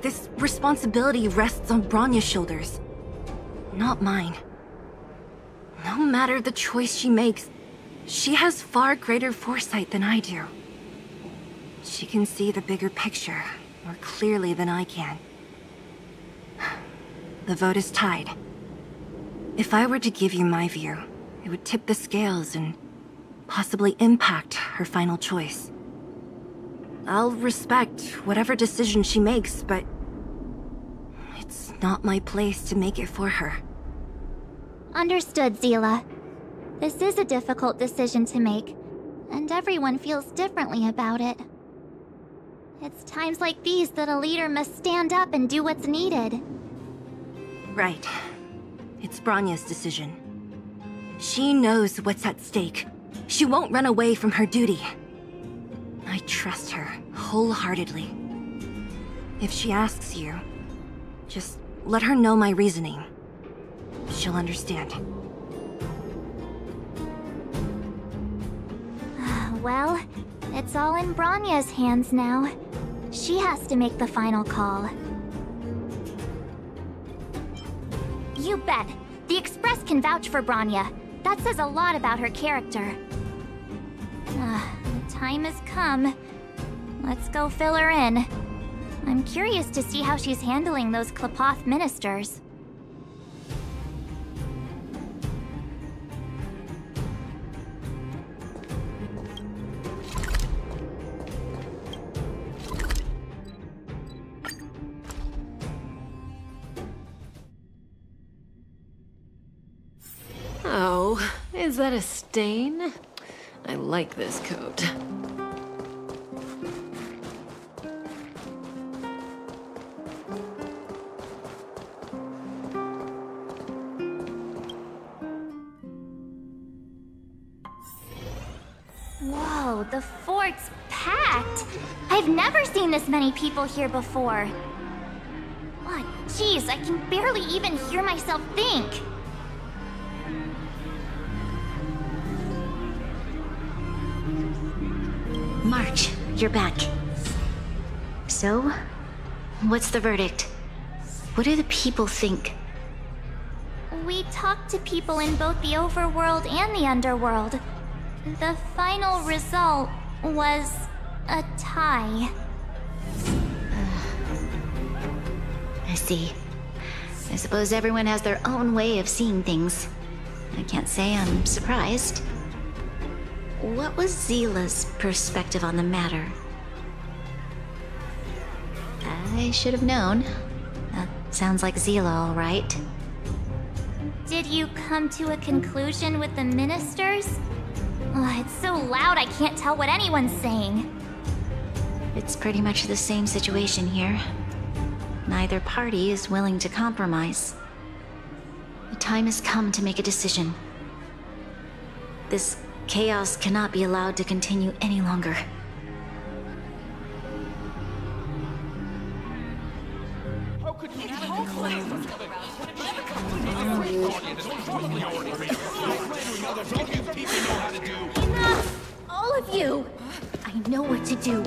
This responsibility rests on Bronya's shoulders, not mine. No matter the choice she makes, she has far greater foresight than I do. She can see the bigger picture more clearly than I can. The vote is tied. If I were to give you my view, it would tip the scales and possibly impact her final choice. I'll respect whatever decision she makes, but it's not my place to make it for her. Understood, Zila. This is a difficult decision to make, and everyone feels differently about it. It's times like these that a leader must stand up and do what's needed. Right. It's Bronya's decision. She knows what's at stake. She won't run away from her duty. I trust her wholeheartedly. If she asks you, just let her know my reasoning. She'll understand. Well, it's all in Bronya's hands now. She has to make the final call. You bet. The Express can vouch for Bronya. That says a lot about her character. The time has come. Let's go fill her in. I'm curious to see how she's handling those Klapoth ministers. Oh, is that a stain? I like this coat. Whoa, the fort's packed! I've never seen this many people here before. Oh, jeez, I can barely even hear myself think. March, you're back. So, what's the verdict? What do the people think? We talked to people in both the overworld and the underworld. The final result was a tie. I see. I suppose everyone has their own way of seeing things. I can't say I'm surprised. What was Zila's perspective on the matter? I should have known. That sounds like Zila, all right. Did you come to a conclusion with the ministers? Oh, it's so loud I can't tell what anyone's saying. It's pretty much the same situation here. Neither party is willing to compromise. The time has come to make a decision. This chaos cannot be allowed to continue any longer. Enough! All of you! I know what to do.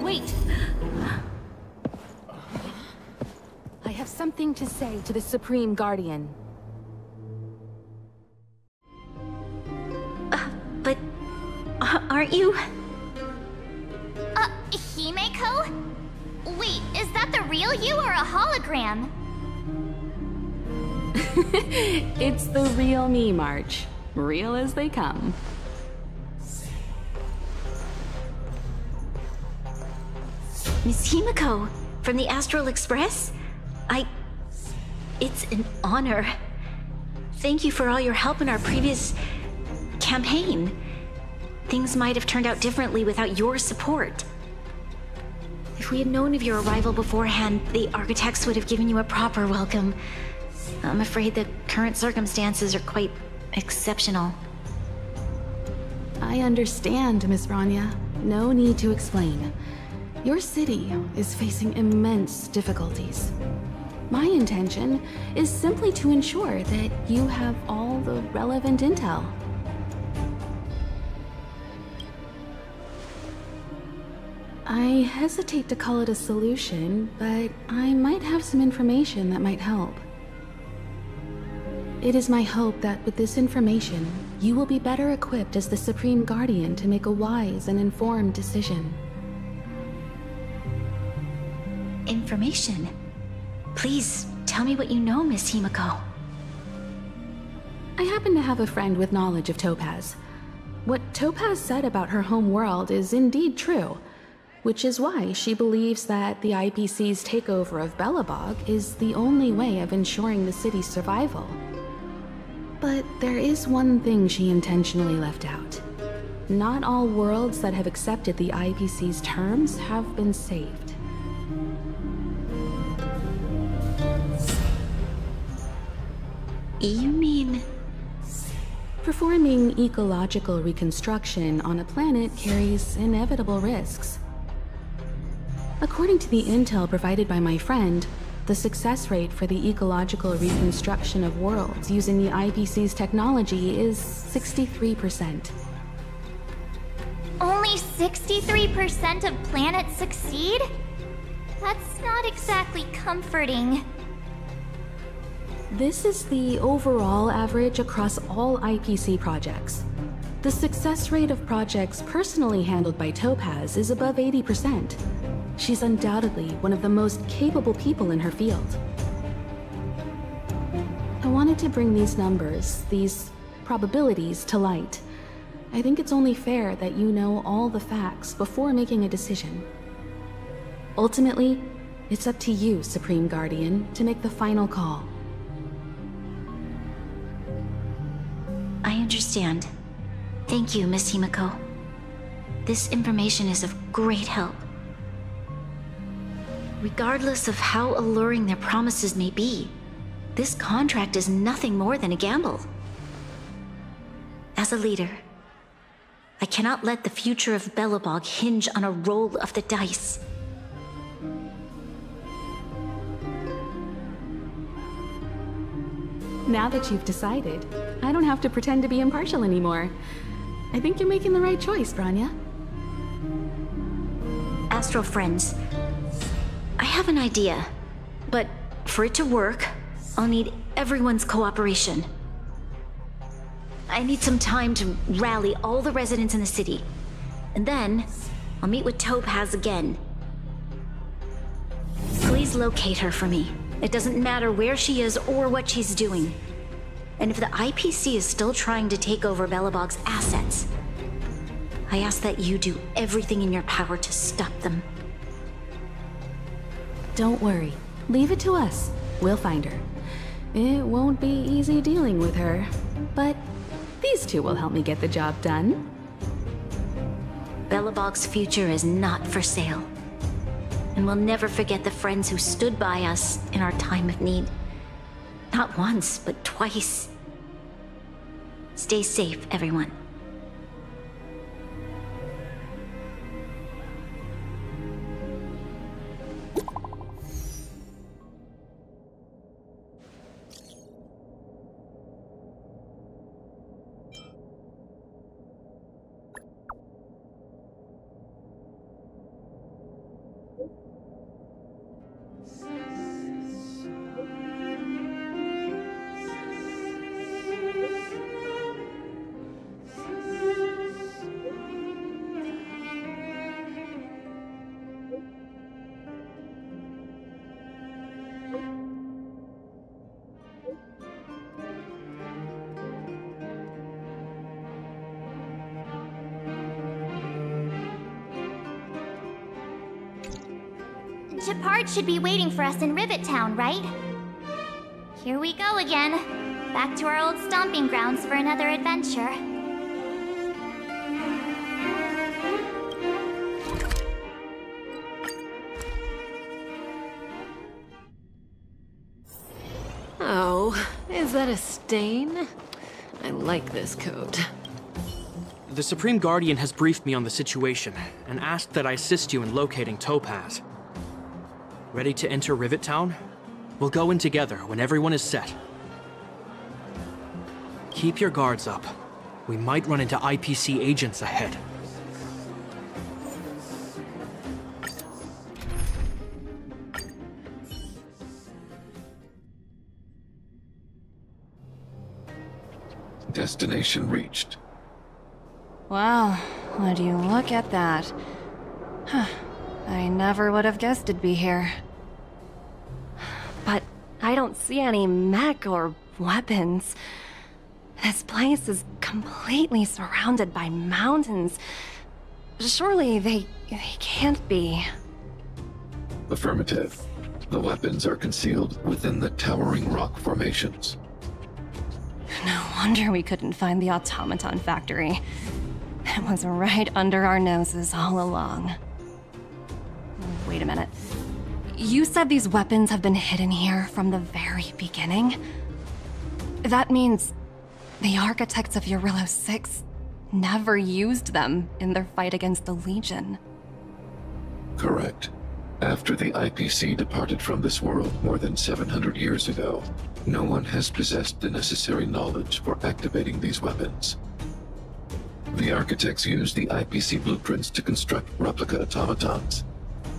Wait! I have something to say to the Supreme Guardian. But aren't you? Himeko? Wait, is that the real you or a hologram? It's the real me, March. Real as they come. Miss Himeko, from the Astral Express? It's an honor. Thank you for all your help in our previous campaign. Things might have turned out differently without your support. If we had known of your arrival beforehand, the architects would have given you a proper welcome. I'm afraid the current circumstances are quite exceptional. I understand, Miss Bronya. No need to explain. Your city is facing immense difficulties. My intention is simply to ensure that you have all the relevant intel. I hesitate to call it a solution, but I might have some information that might help. It is my hope that with this information, you will be better equipped as the Supreme Guardian to make a wise and informed decision. Information? Please, tell me what you know, Miss Himeko. I happen to have a friend with knowledge of Topaz. What Topaz said about her home world is indeed true, which is why she believes that the IPC's takeover of Belobog is the only way of ensuring the city's survival. But there is one thing she intentionally left out. Not all worlds that have accepted the IPC's terms have been saved. You mean... Performing ecological reconstruction on a planet carries inevitable risks. According to the intel provided by my friend, the success rate for the ecological reconstruction of worlds using the IPC's technology is 63%. Only 63% of planets succeed? That's not exactly comforting. This is the overall average across all IPC projects. The success rate of projects personally handled by Topaz is above 80%. She's undoubtedly one of the most capable people in her field. I wanted to bring these numbers, these probabilities, to light. I think it's only fair that you know all the facts before making a decision. Ultimately, it's up to you, Supreme Guardian, to make the final call. I understand. Thank you, Miss Himiko. This information is of great help. Regardless of how alluring their promises may be, this contract is nothing more than a gamble. As a leader, I cannot let the future of Belobog hinge on a roll of the dice. Now that you've decided, I don't have to pretend to be impartial anymore. I think you're making the right choice, Branya. Astro friends, I have an idea, but for it to work, I'll need everyone's cooperation. I need some time to rally all the residents in the city, and then I'll meet with Topaz again. Please locate her for me. It doesn't matter where she is or what she's doing. And if the IPC is still trying to take over Belobog's assets, I ask that you do everything in your power to stop them. Don't worry. Leave it to us. We'll find her. It won't be easy dealing with her, but these two will help me get the job done. Belobog's future is not for sale. And we'll never forget the friends who stood by us in our time of need. Not once, but twice. Stay safe, everyone. Gepard should be waiting for us in Rivet Town, right? Here we go again. Back to our old stomping grounds for another adventure. Oh, is that a stain? I like this coat. The Supreme Guardian has briefed me on the situation and asked that I assist you in locating Topaz. Ready to enter Rivet Town? We'll go in together when everyone is set. Keep your guards up. We might run into IPC agents ahead. Destination reached. Wow, would you look at that? Huh. I never would have guessed it'd be here. But I don't see any mech or weapons. This place is completely surrounded by mountains. Surely they can't be. Affirmative. The weapons are concealed within the towering rock formations. No wonder we couldn't find the automaton factory. It was right under our noses all along. Wait a minute. You said these weapons have been hidden here from the very beginning? That means The architects of Eurillo 6 never used them in their fight against the Legion. Correct. After the IPC departed from this world more than 700 years ago, no one has possessed the necessary knowledge for activating these weapons. The architects used the IPC blueprints to construct replica automatons.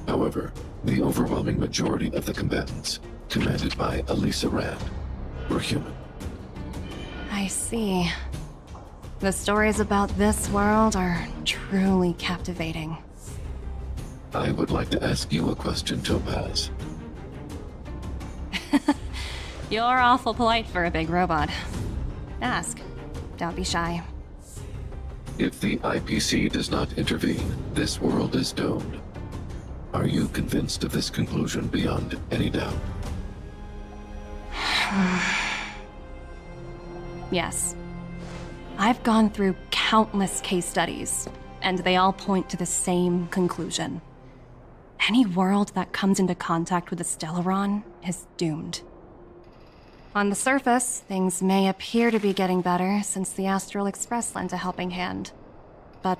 However, the overwhelming majority of the combatants, commanded by Elisa Rand, were human. I see. The stories about this world are truly captivating. I would like to ask you a question, Topaz. You're awful polite for a big robot. Ask. Don't be shy. If the IPC does not intervene, this world is doomed. Are you convinced of this conclusion beyond any doubt? Yes. I've gone through countless case studies, and they all point to the same conclusion. Any world that comes into contact with a Stellaron is doomed. On the surface, things may appear to be getting better since the Astral Express lent a helping hand. But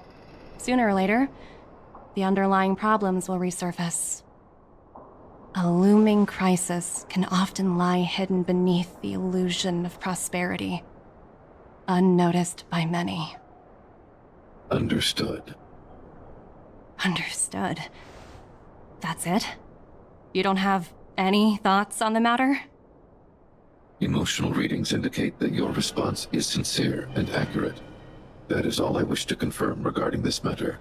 sooner or later, the underlying problems will resurface. A looming crisis can often lie hidden beneath the illusion of prosperity, unnoticed by many. Understood. Understood. That's it? You don't have any thoughts on the matter? Emotional readings indicate that your response is sincere and accurate. That is all I wish to confirm regarding this matter.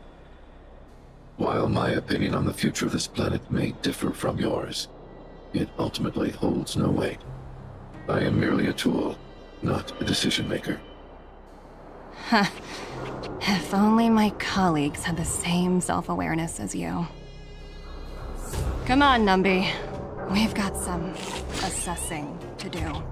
While my opinion on the future of this planet may differ from yours, it ultimately holds no weight. I am merely a tool, not a decision-maker. Huh. If only my colleagues had the same self-awareness as you. Come on, Numby. We've got some assessing to do.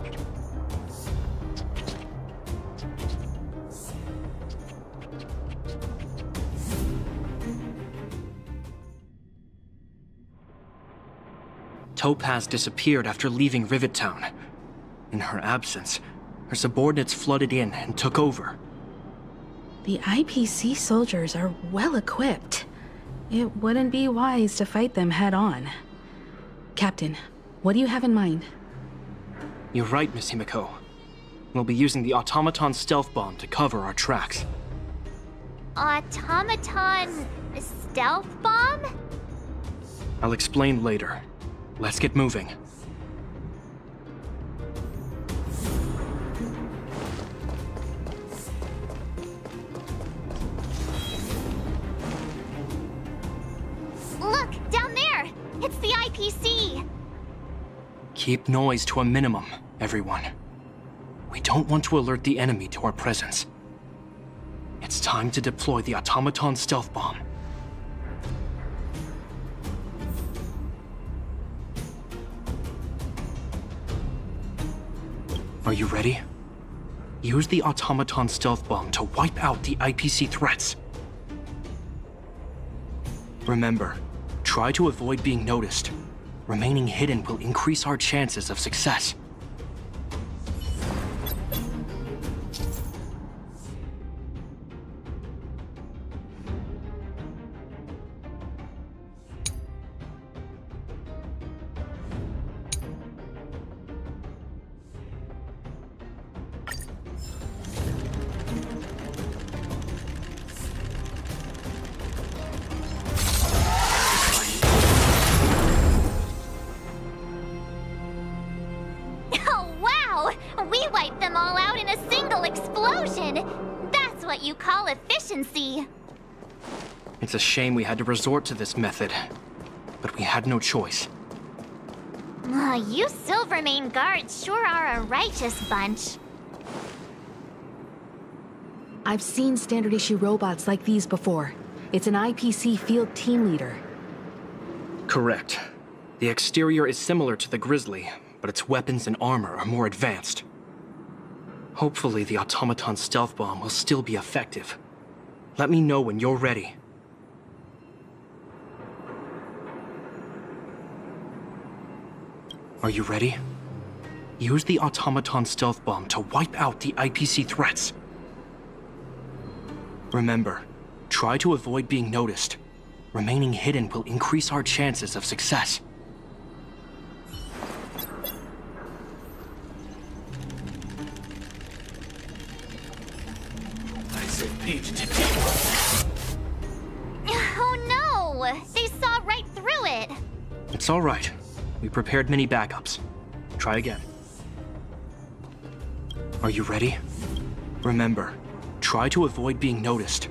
Topaz disappeared after leaving Rivet Town. In her absence, her subordinates flooded in and took over. The IPC soldiers are well equipped. It wouldn't be wise to fight them head on. Captain, what do you have in mind? You're right, Miss Himiko. We'll be using the automaton stealth bomb to cover our tracks. Automaton stealth bomb? I'll explain later. Let's get moving. Look, down there! It's the IPC! Keep noise to a minimum, everyone. We don't want to alert the enemy to our presence. It's time to deploy the automaton stealth bomb. Are you ready? Use the automaton stealth bomb to wipe out the IPC threats. Remember, try to avoid being noticed. Remaining hidden will increase our chances of success. We wiped them all out in a single explosion! That's what you call efficiency! It's a shame we had to resort to this method, but we had no choice. You Silvermane guards sure are a righteous bunch. I've seen standard issue robots like these before. It's an IPC field team leader. Correct. The exterior is similar to the Grizzly, but its weapons and armor are more advanced. Hopefully the automaton stealth bomb will still be effective. Let me know when you're ready. Are you ready? Use the automaton stealth bomb to wipe out the IPC threats. Remember, try to avoid being noticed. Remaining hidden will increase our chances of success. I said Peach to Oh no! They saw right through it! It's alright. We prepared many backups. Try again. Are you ready? Remember, try to avoid being noticed.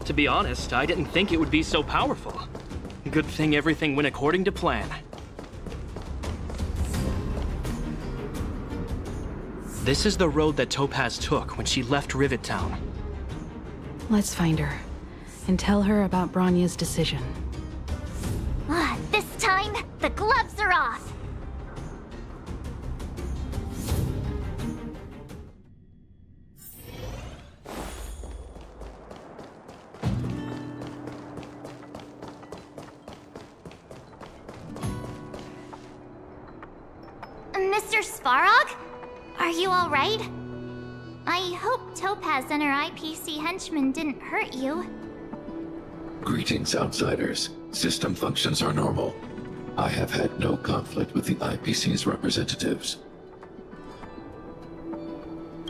To be honest, I didn't think it would be so powerful. Good thing everything went according to plan. This is the road that Topaz took when she left Rivet Town. Let's find her and tell her about Bronya's decision. This time, the gloves are off! Mr. Svarog? Are you alright? I hope Topaz and her IPC henchmen didn't hurt you. Greetings, outsiders. System functions are normal. I have had no conflict with the IPC's representatives.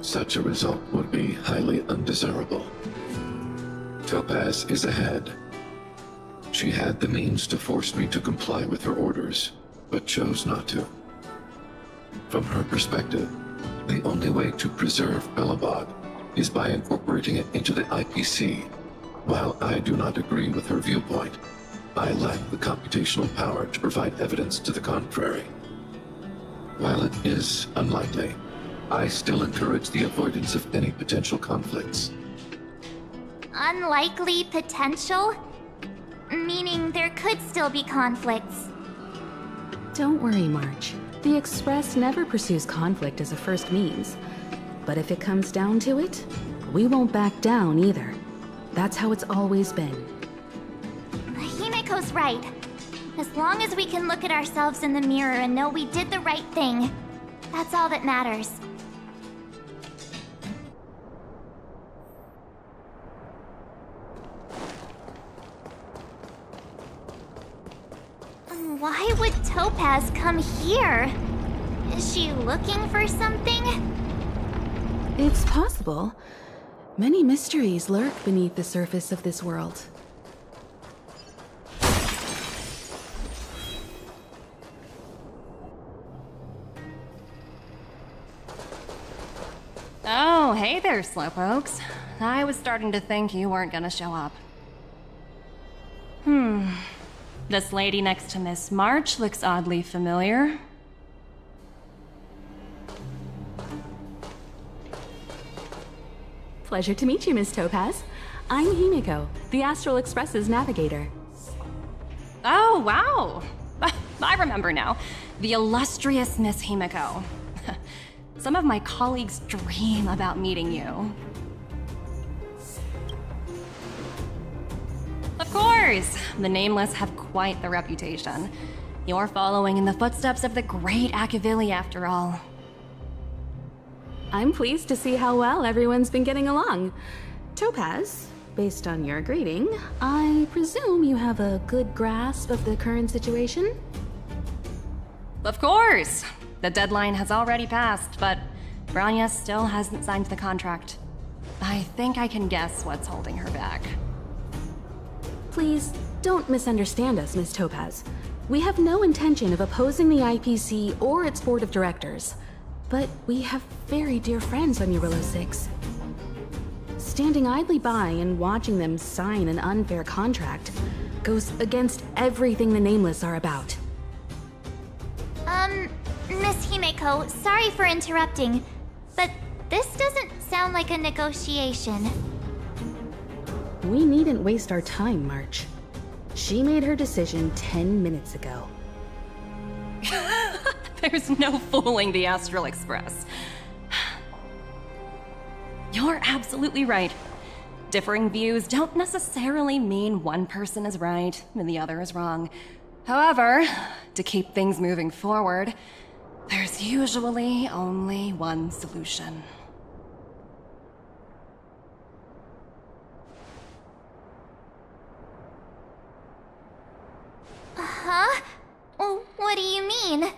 Such a result would be highly undesirable. Topaz is ahead. She had the means to force me to comply with her orders, but chose not to. From her perspective, the only way to preserve Belobog is by incorporating it into the IPC. While I do not agree with her viewpoint, I lack the computational power to provide evidence to the contrary. While it is unlikely, I still encourage the avoidance of any potential conflicts. Unlikely potential? Meaning there could still be conflicts. Don't worry, March. The Express never pursues conflict as a first means. But if it comes down to it, we won't back down either. That's how it's always been. Himiko's right. As long as we can look at ourselves in the mirror and know we did the right thing, that's all that matters. Why would Topaz come here? Is she looking for something? It's possible. Many mysteries lurk beneath the surface of this world. Oh, hey there, slowpokes. I was starting to think you weren't gonna show up. This lady next to Miss March looks oddly familiar. Pleasure to meet you, Miss Topaz. I'm Himiko, the Astral Express's navigator. Oh, wow! I remember now. The illustrious Miss Himiko. Some of my colleagues dream about meeting you. Of course! The Nameless have quite the reputation. You're following in the footsteps of the great Akavili, after all. I'm pleased to see how well everyone's been getting along. Topaz, based on your greeting, I presume you have a good grasp of the current situation? Of course! The deadline has already passed, but Bronya still hasn't signed the contract. I think I can guess what's holding her back. Please, don't misunderstand us, Ms. Topaz. We have no intention of opposing the IPC or its board of directors. But we have very dear friends on Eurillo 6. standing idly by and watching them sign an unfair contract goes against everything the Nameless are about. Miss Himeko, sorry for interrupting, but this doesn't sound like a negotiation. We needn't waste our time, March. She made her decision 10 minutes ago. There's no fooling the Astral Express. You're absolutely right. Differing views don't necessarily mean one person is right and the other is wrong. However, to keep things moving forward, there's usually only one solution. Huh? What do you mean?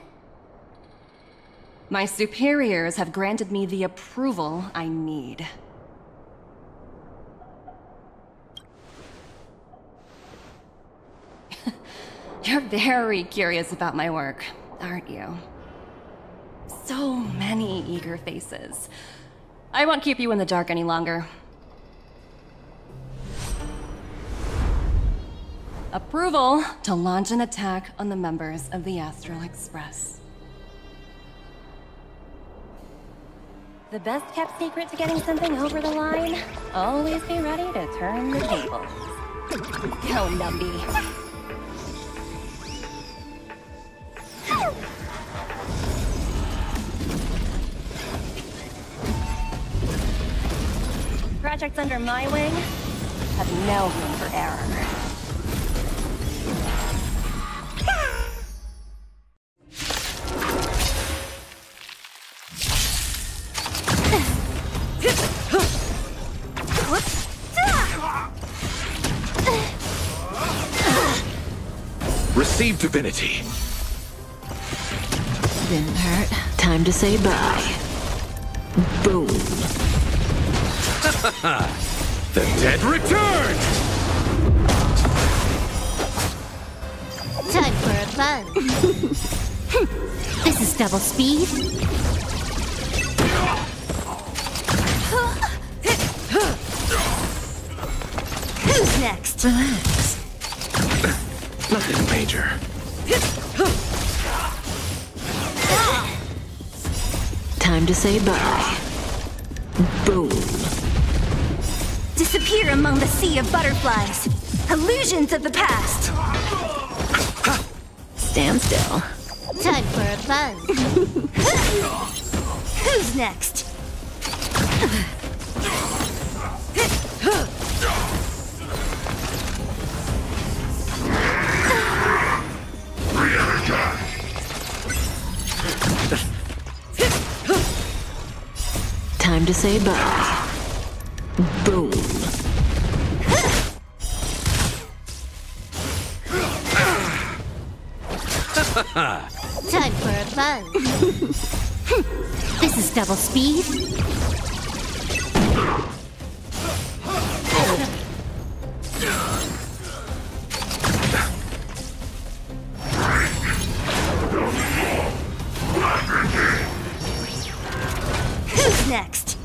My superiors have granted me the approval I need. You're very curious about my work, aren't you? So many eager faces. I won't keep you in the dark any longer. Approval to launch an attack on the members of the Astral Express. The best kept secret to getting something over the line? Always be ready to turn the tables. Go, Numby. Projects under my wing have no room for error. Receive divinity. Didn't hurt. Time to say bye. Boom. The dead return! Time for a plunge. This is double speed. Who's next? Relax. Nothing major. Time to say bye. Boom. Disappear among the sea of butterflies. Illusions of the past. Stand still. Time for a plunge. Who's next? Time to say bye. Boom. Time for a plunge. This is double speed. Who's next?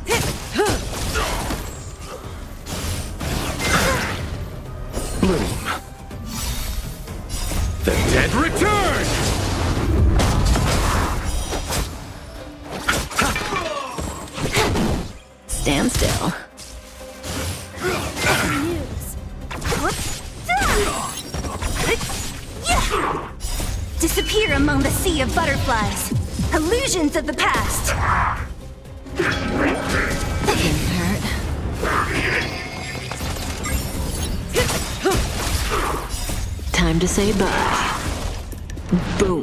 Bloom. The dead return! Stand still. Disappear among the sea of butterflies. Illusions of the past. Didn't hurt. Time to say bye. Boom.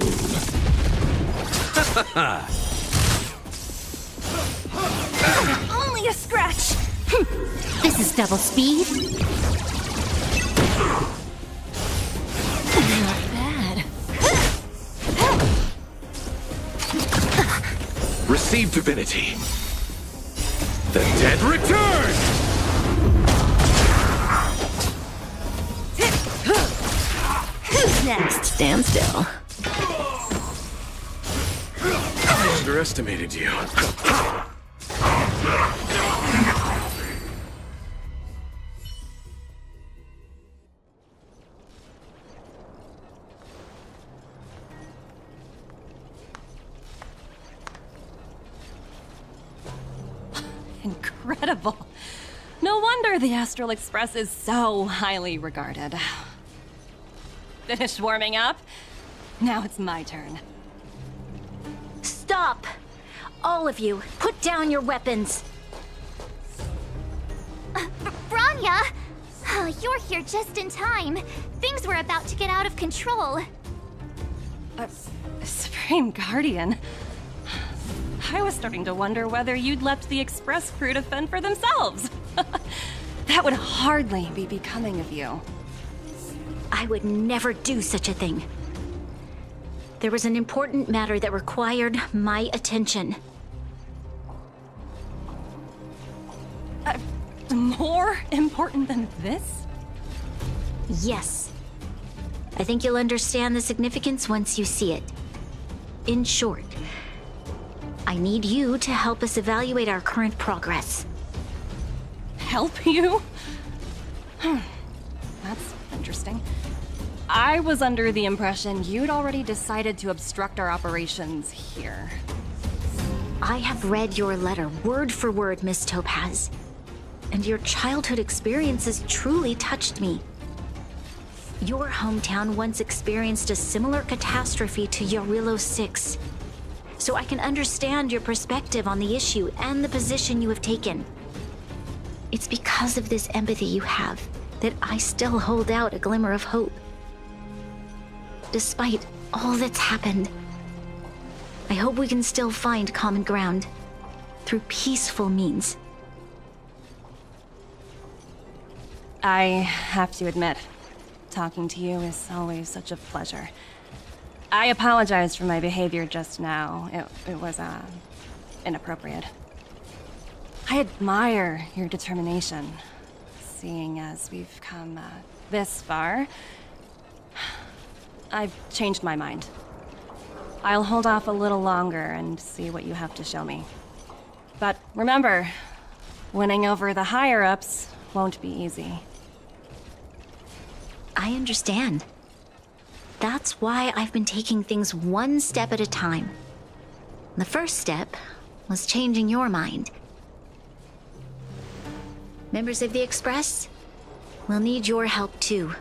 Only a scratch. This is double speed. Not bad. Receive divinity. The dead return! Who's next? Stand still. I underestimated you. incredible. No wonder the Astral Express is so highly regarded. Finished warming up? Now it's my turn. Stop! All of you, put down your weapons! Branya! You're here just in time. Things were about to get out of control. Supreme Guardian? I was starting to wonder whether you'd left the Express crew to fend for themselves. That would hardly be becoming of you. I would never do such a thing. There was an important matter that required my attention. More important than this? Yes. I think you'll understand the significance once you see it. In short, I need you to help us evaluate our current progress. Help you? That's interesting. I was under the impression you'd already decided to obstruct our operations here. I have read your letter word for word, Miss Topaz. And your childhood experiences truly touched me. Your hometown once experienced a similar catastrophe to Yarilo 6. So I can understand your perspective on the issue and the position you have taken. It's because of this empathy you have that I still hold out a glimmer of hope. Despite all that's happened, I hope we can still find common ground through peaceful means. I have to admit, talking to you is always such a pleasure. I apologize for my behavior just now. It was, inappropriate. I admire your determination, seeing as we've come, this far. I've changed my mind. I'll hold off a little longer and see what you have to show me. But remember, winning over the higher-ups won't be easy. I understand. That's why I've been taking things one step at a time. The first step was changing your mind. Members of the Express, we'll need your help too.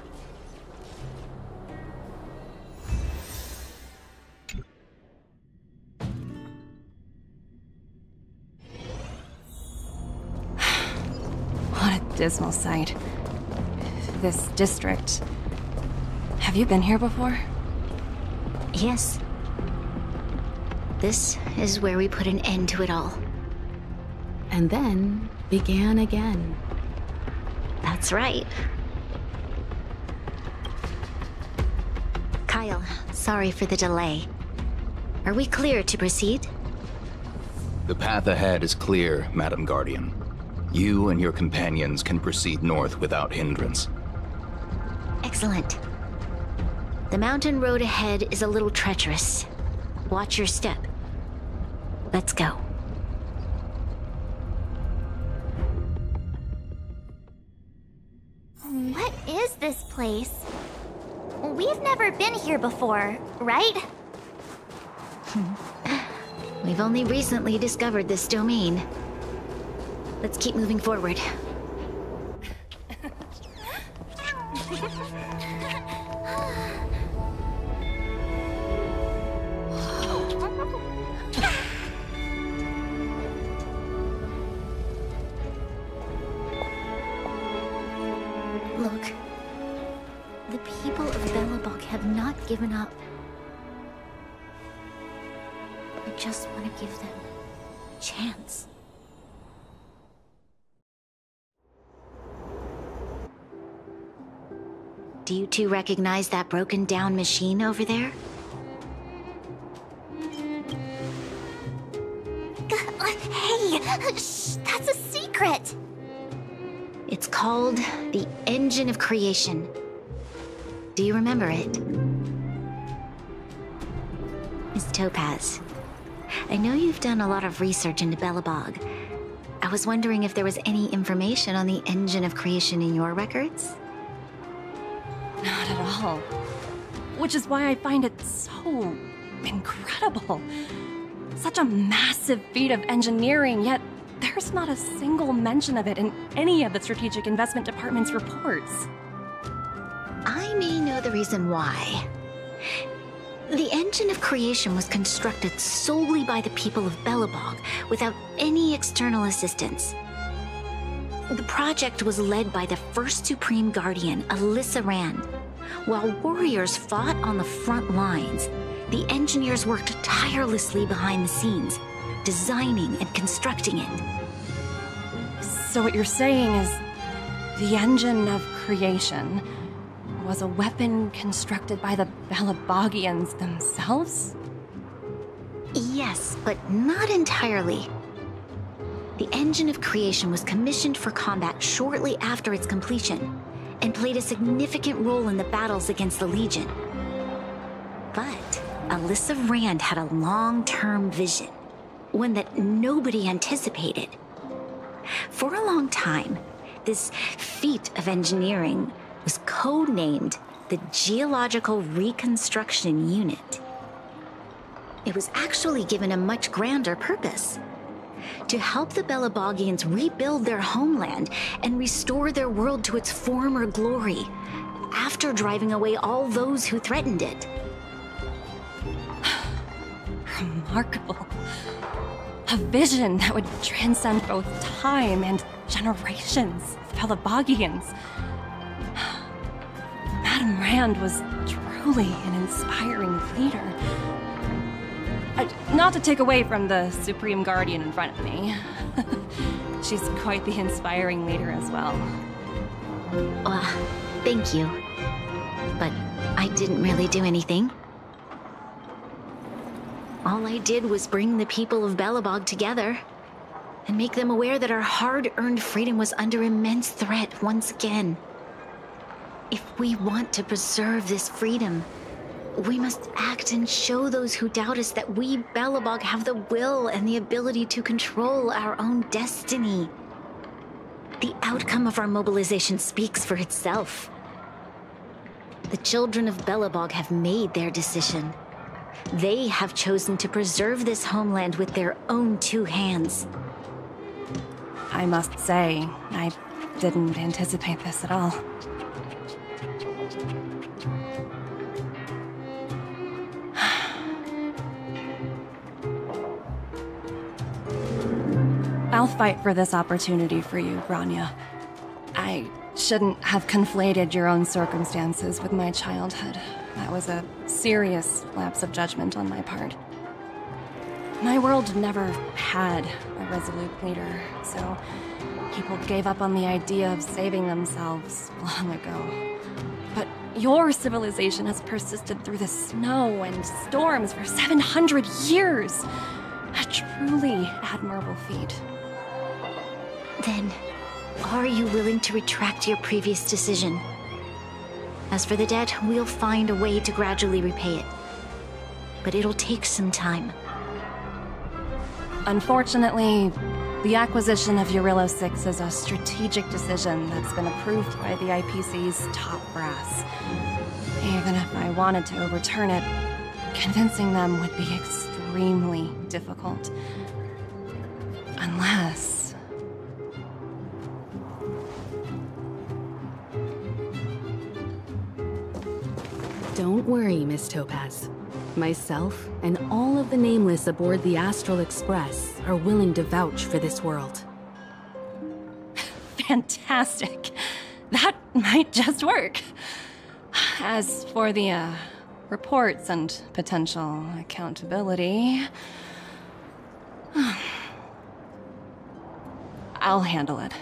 What a dismal sight. This district. Have you been here before? Yes. This is where we put an end to it all. And then began again. That's right. Kyle, sorry for the delay. Are we clear to proceed? The path ahead is clear, Madam Guardian. You and your companions can proceed north without hindrance. Excellent. The mountain road ahead is a little treacherous. Watch your step. Let's go. What is this place? We've never been here before, right? We've only recently discovered this domain. Let's keep moving forward. Look. The people of Belobog have not given up. I just want to give them a chance. Do you two recognize that broken down machine over there? Hey, shh, that's a secret. It's called the Engine of Creation. Do you remember it? Miss Topaz, I know you've done a lot of research into Belobog. I was wondering if there was any information on the Engine of Creation in your records? Not at all. Which is why I find it so incredible. Such a massive feat of engineering, yet there's not a single mention of it in any of the Strategic Investment Department's reports. I may know the reason why. The engine of creation was constructed solely by the people of Belobog, without any external assistance. The project was led by the first Supreme Guardian, Alyssa Rand. While warriors fought on the front lines, the engineers worked tirelessly behind the scenes, designing and constructing it. So what you're saying is, the engine of creation was a weapon constructed by the Belabogians themselves? Yes, but not entirely. The engine of creation was commissioned for combat shortly after its completion, and played a significant role in the battles against the Legion. But Alyssa Rand had a long-term vision, one that nobody anticipated. For a long time, this feat of engineering was codenamed the Geological Reconstruction Unit. It was actually given a much grander purpose: to help the Belabogians rebuild their homeland and restore their world to its former glory, after driving away all those who threatened it. Remarkable. A vision that would transcend both time and generations of Belabogians. Madame Rand was truly an inspiring leader. Not to take away from the Supreme Guardian in front of me. She's quite the inspiring leader as well. Thank you. But I didn't really do anything. All I did was bring the people of Belobog together and make them aware that our hard-earned freedom was under immense threat once again. If we want to preserve this freedom, we must act and show those who doubt us that we Belobog have the will and the ability to control our own destiny. The outcome of our mobilization speaks for itself. The children of Belobog have made their decision. They have chosen to preserve this homeland with their own two hands. I must say, I didn't anticipate this at all. I'll fight for this opportunity for you, Branya. I shouldn't have conflated your own circumstances with my childhood. That was a serious lapse of judgment on my part. My world never had a resolute leader, so people gave up on the idea of saving themselves long ago. But your civilization has persisted through the snow and storms for 700 years. A truly admirable feat. Then, are you willing to retract your previous decision? As for the debt, we'll find a way to gradually repay it. But it'll take some time. Unfortunately, the acquisition of Eurillo 6 is a strategic decision that's been approved by the IPC's top brass. Even if I wanted to overturn it, convincing them would be extremely difficult. Unless... Don't worry, Miss Topaz. Myself and all of the Nameless aboard the Astral Express are willing to vouch for this world. Fantastic. That might just work. As for the, reports and potential accountability... I'll handle it.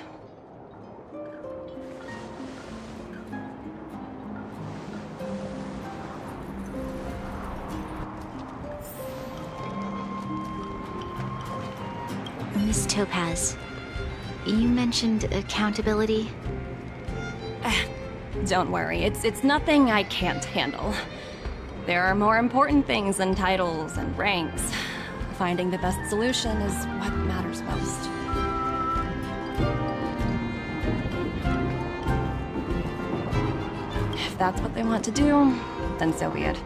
Miss Topaz, you mentioned accountability. Don't worry, it's nothing I can't handle. There are more important things than titles and ranks. Finding the best solution is what matters most. If that's what they want to do, then so be it.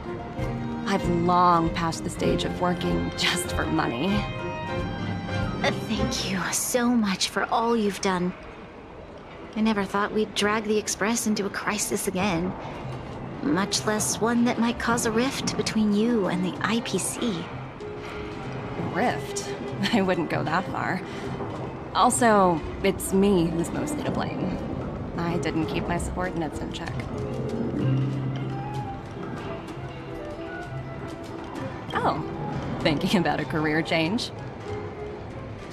I've long passed the stage of working just for money. Thank you so much for all you've done. I never thought we'd drag the Express into a crisis again. Much less one that might cause a rift between you and the IPC. Rift? I wouldn't go that far. Also, it's me who's mostly to blame. I didn't keep my subordinates in check. Oh, thinking about a career change?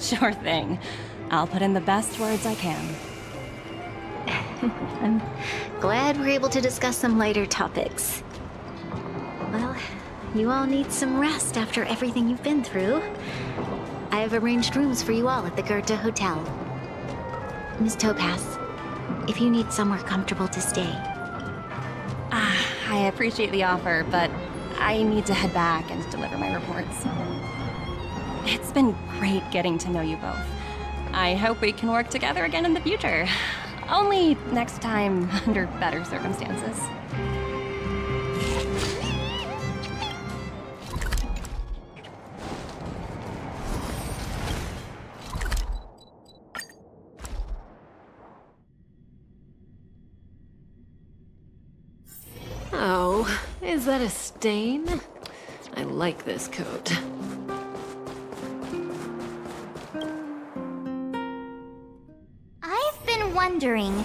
Sure thing. I'll put in the best words I can. I'm glad we're able to discuss some lighter topics. Well, you all need some rest after everything you've been through. I have arranged rooms for you all at the Goethe Hotel. Miss Topaz, if you need somewhere comfortable to stay. I appreciate the offer, but I need to head back and deliver my reports. It's been great getting to know you both. I hope we can work together again in the future. Only next time under better circumstances. Oh, is that a stain? I like this coat. I've been wondering,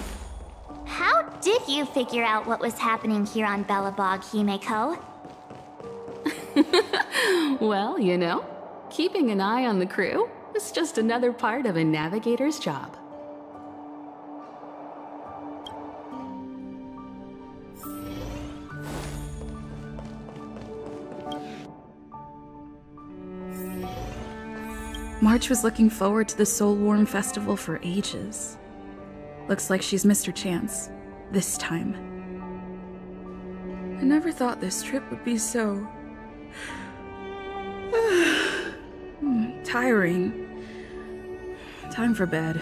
how did you figure out what was happening here on Belobog, Himeko? Well, you know, keeping an eye on the crew is just another part of a navigator's job. March was looking forward to the Soulwarm Festival for ages. Looks like she's missed her chance. This time. I never thought this trip would be so... tiring. Time for bed.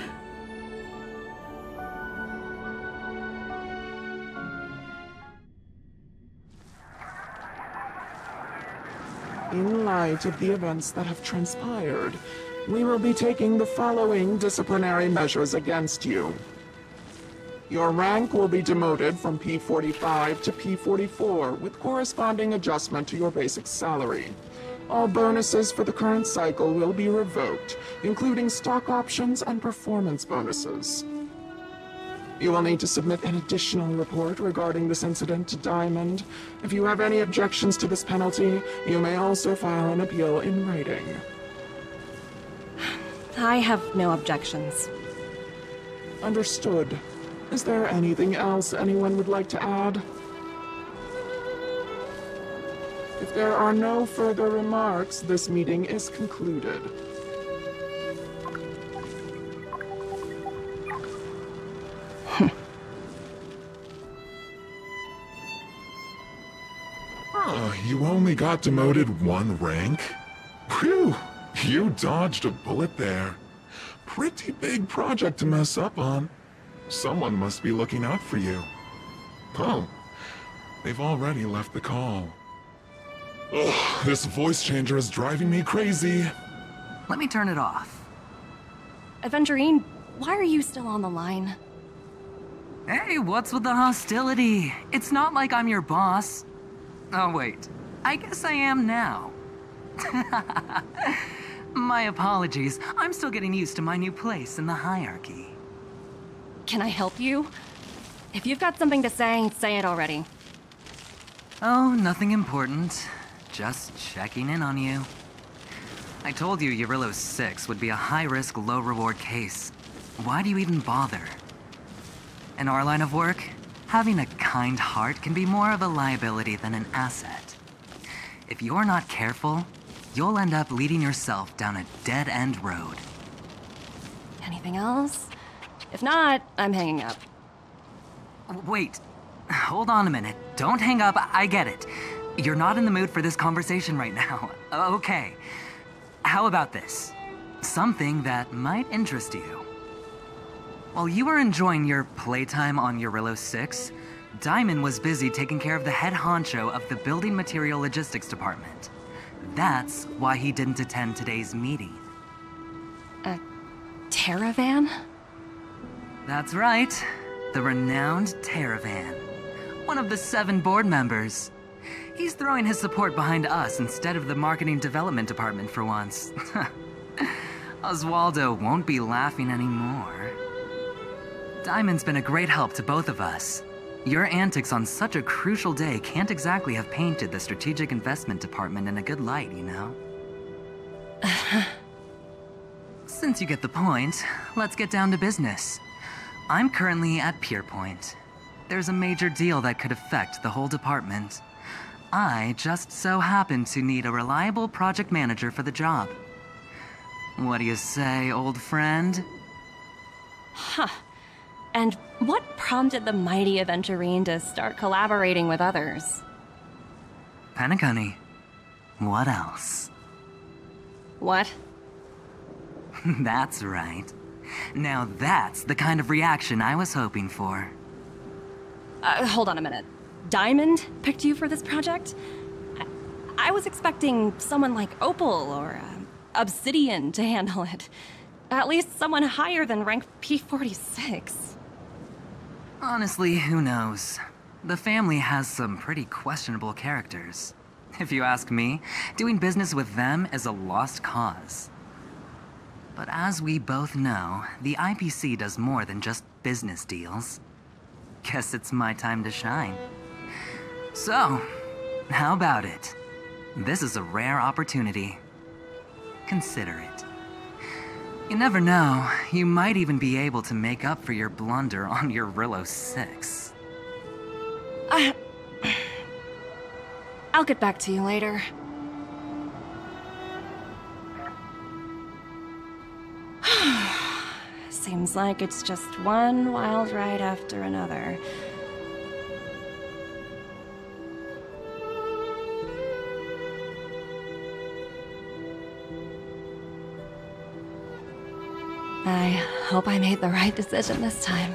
In light of the events that have transpired, we will be taking the following disciplinary measures against you. Your rank will be demoted from P45 to P44 with corresponding adjustment to your basic salary. All bonuses for the current cycle will be revoked, including stock options and performance bonuses. You will need to submit an additional report regarding this incident to Diamond. If you have any objections to this penalty, you may also file an appeal in writing. I have no objections. Understood. Is there anything else anyone would like to add? If there are no further remarks, this meeting is concluded. You only got demoted one rank? Phew, you dodged a bullet there. Pretty big project to mess up on. Someone must be looking out for you. Oh, they've already left the call. Ugh, this voice changer is driving me crazy. Let me turn it off. Aventurine, why are you still on the line? Hey, what's with the hostility? It's not like I'm your boss. Oh, wait. I guess I am now. My apologies. I'm still getting used to my new place in the hierarchy. Can I help you? If you've got something to say it already. Oh, nothing important. Just checking in on you. I told you Eurylos 6 would be a high-risk, low-reward case. Why do you even bother? In our line of work, having a kind heart can be more of a liability than an asset. If you're not careful, you'll end up leading yourself down a dead-end road. Anything else? If not, I'm hanging up. Wait, hold on a minute. Don't hang up, I get it. You're not in the mood for this conversation right now. Okay. How about this? Something that might interest you. While you were enjoying your playtime on Eurylos 6, Diamond was busy taking care of the head honcho of the Building Material Logistics Department. That's why he didn't attend today's meeting. Caravan? That's right. The renowned Caravan. One of the 7 board members. He's throwing his support behind us instead of the marketing development department for once. Oswaldo won't be laughing anymore. Diamond's been a great help to both of us. Your antics on such a crucial day can't exactly have painted the strategic investment department in a good light, you know? Since you get the point, let's get down to business. I'm currently at Pierpoint. There's a major deal that could affect the whole department. I just so happen to need a reliable project manager for the job. What do you say, old friend? Huh. And what prompted the mighty Aventurine to start collaborating with others? Penacony. What else? What? That's right. Now that's the kind of reaction I was hoping for. Hold on a minute. Diamond picked you for this project? I was expecting someone like Opal or Obsidian to handle it. At least someone higher than rank P46. Honestly, who knows? The family has some pretty questionable characters. If you ask me, doing business with them is a lost cause. But as we both know, the IPC does more than just business deals. Guess it's my time to shine. So, how about it? This is a rare opportunity. Consider it. You never know, you might even be able to make up for your blunder on your Rillo 6. I'll get back to you later. Seems like it's just one wild ride after another. I hope I made the right decision this time.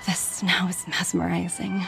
This snow is mesmerizing.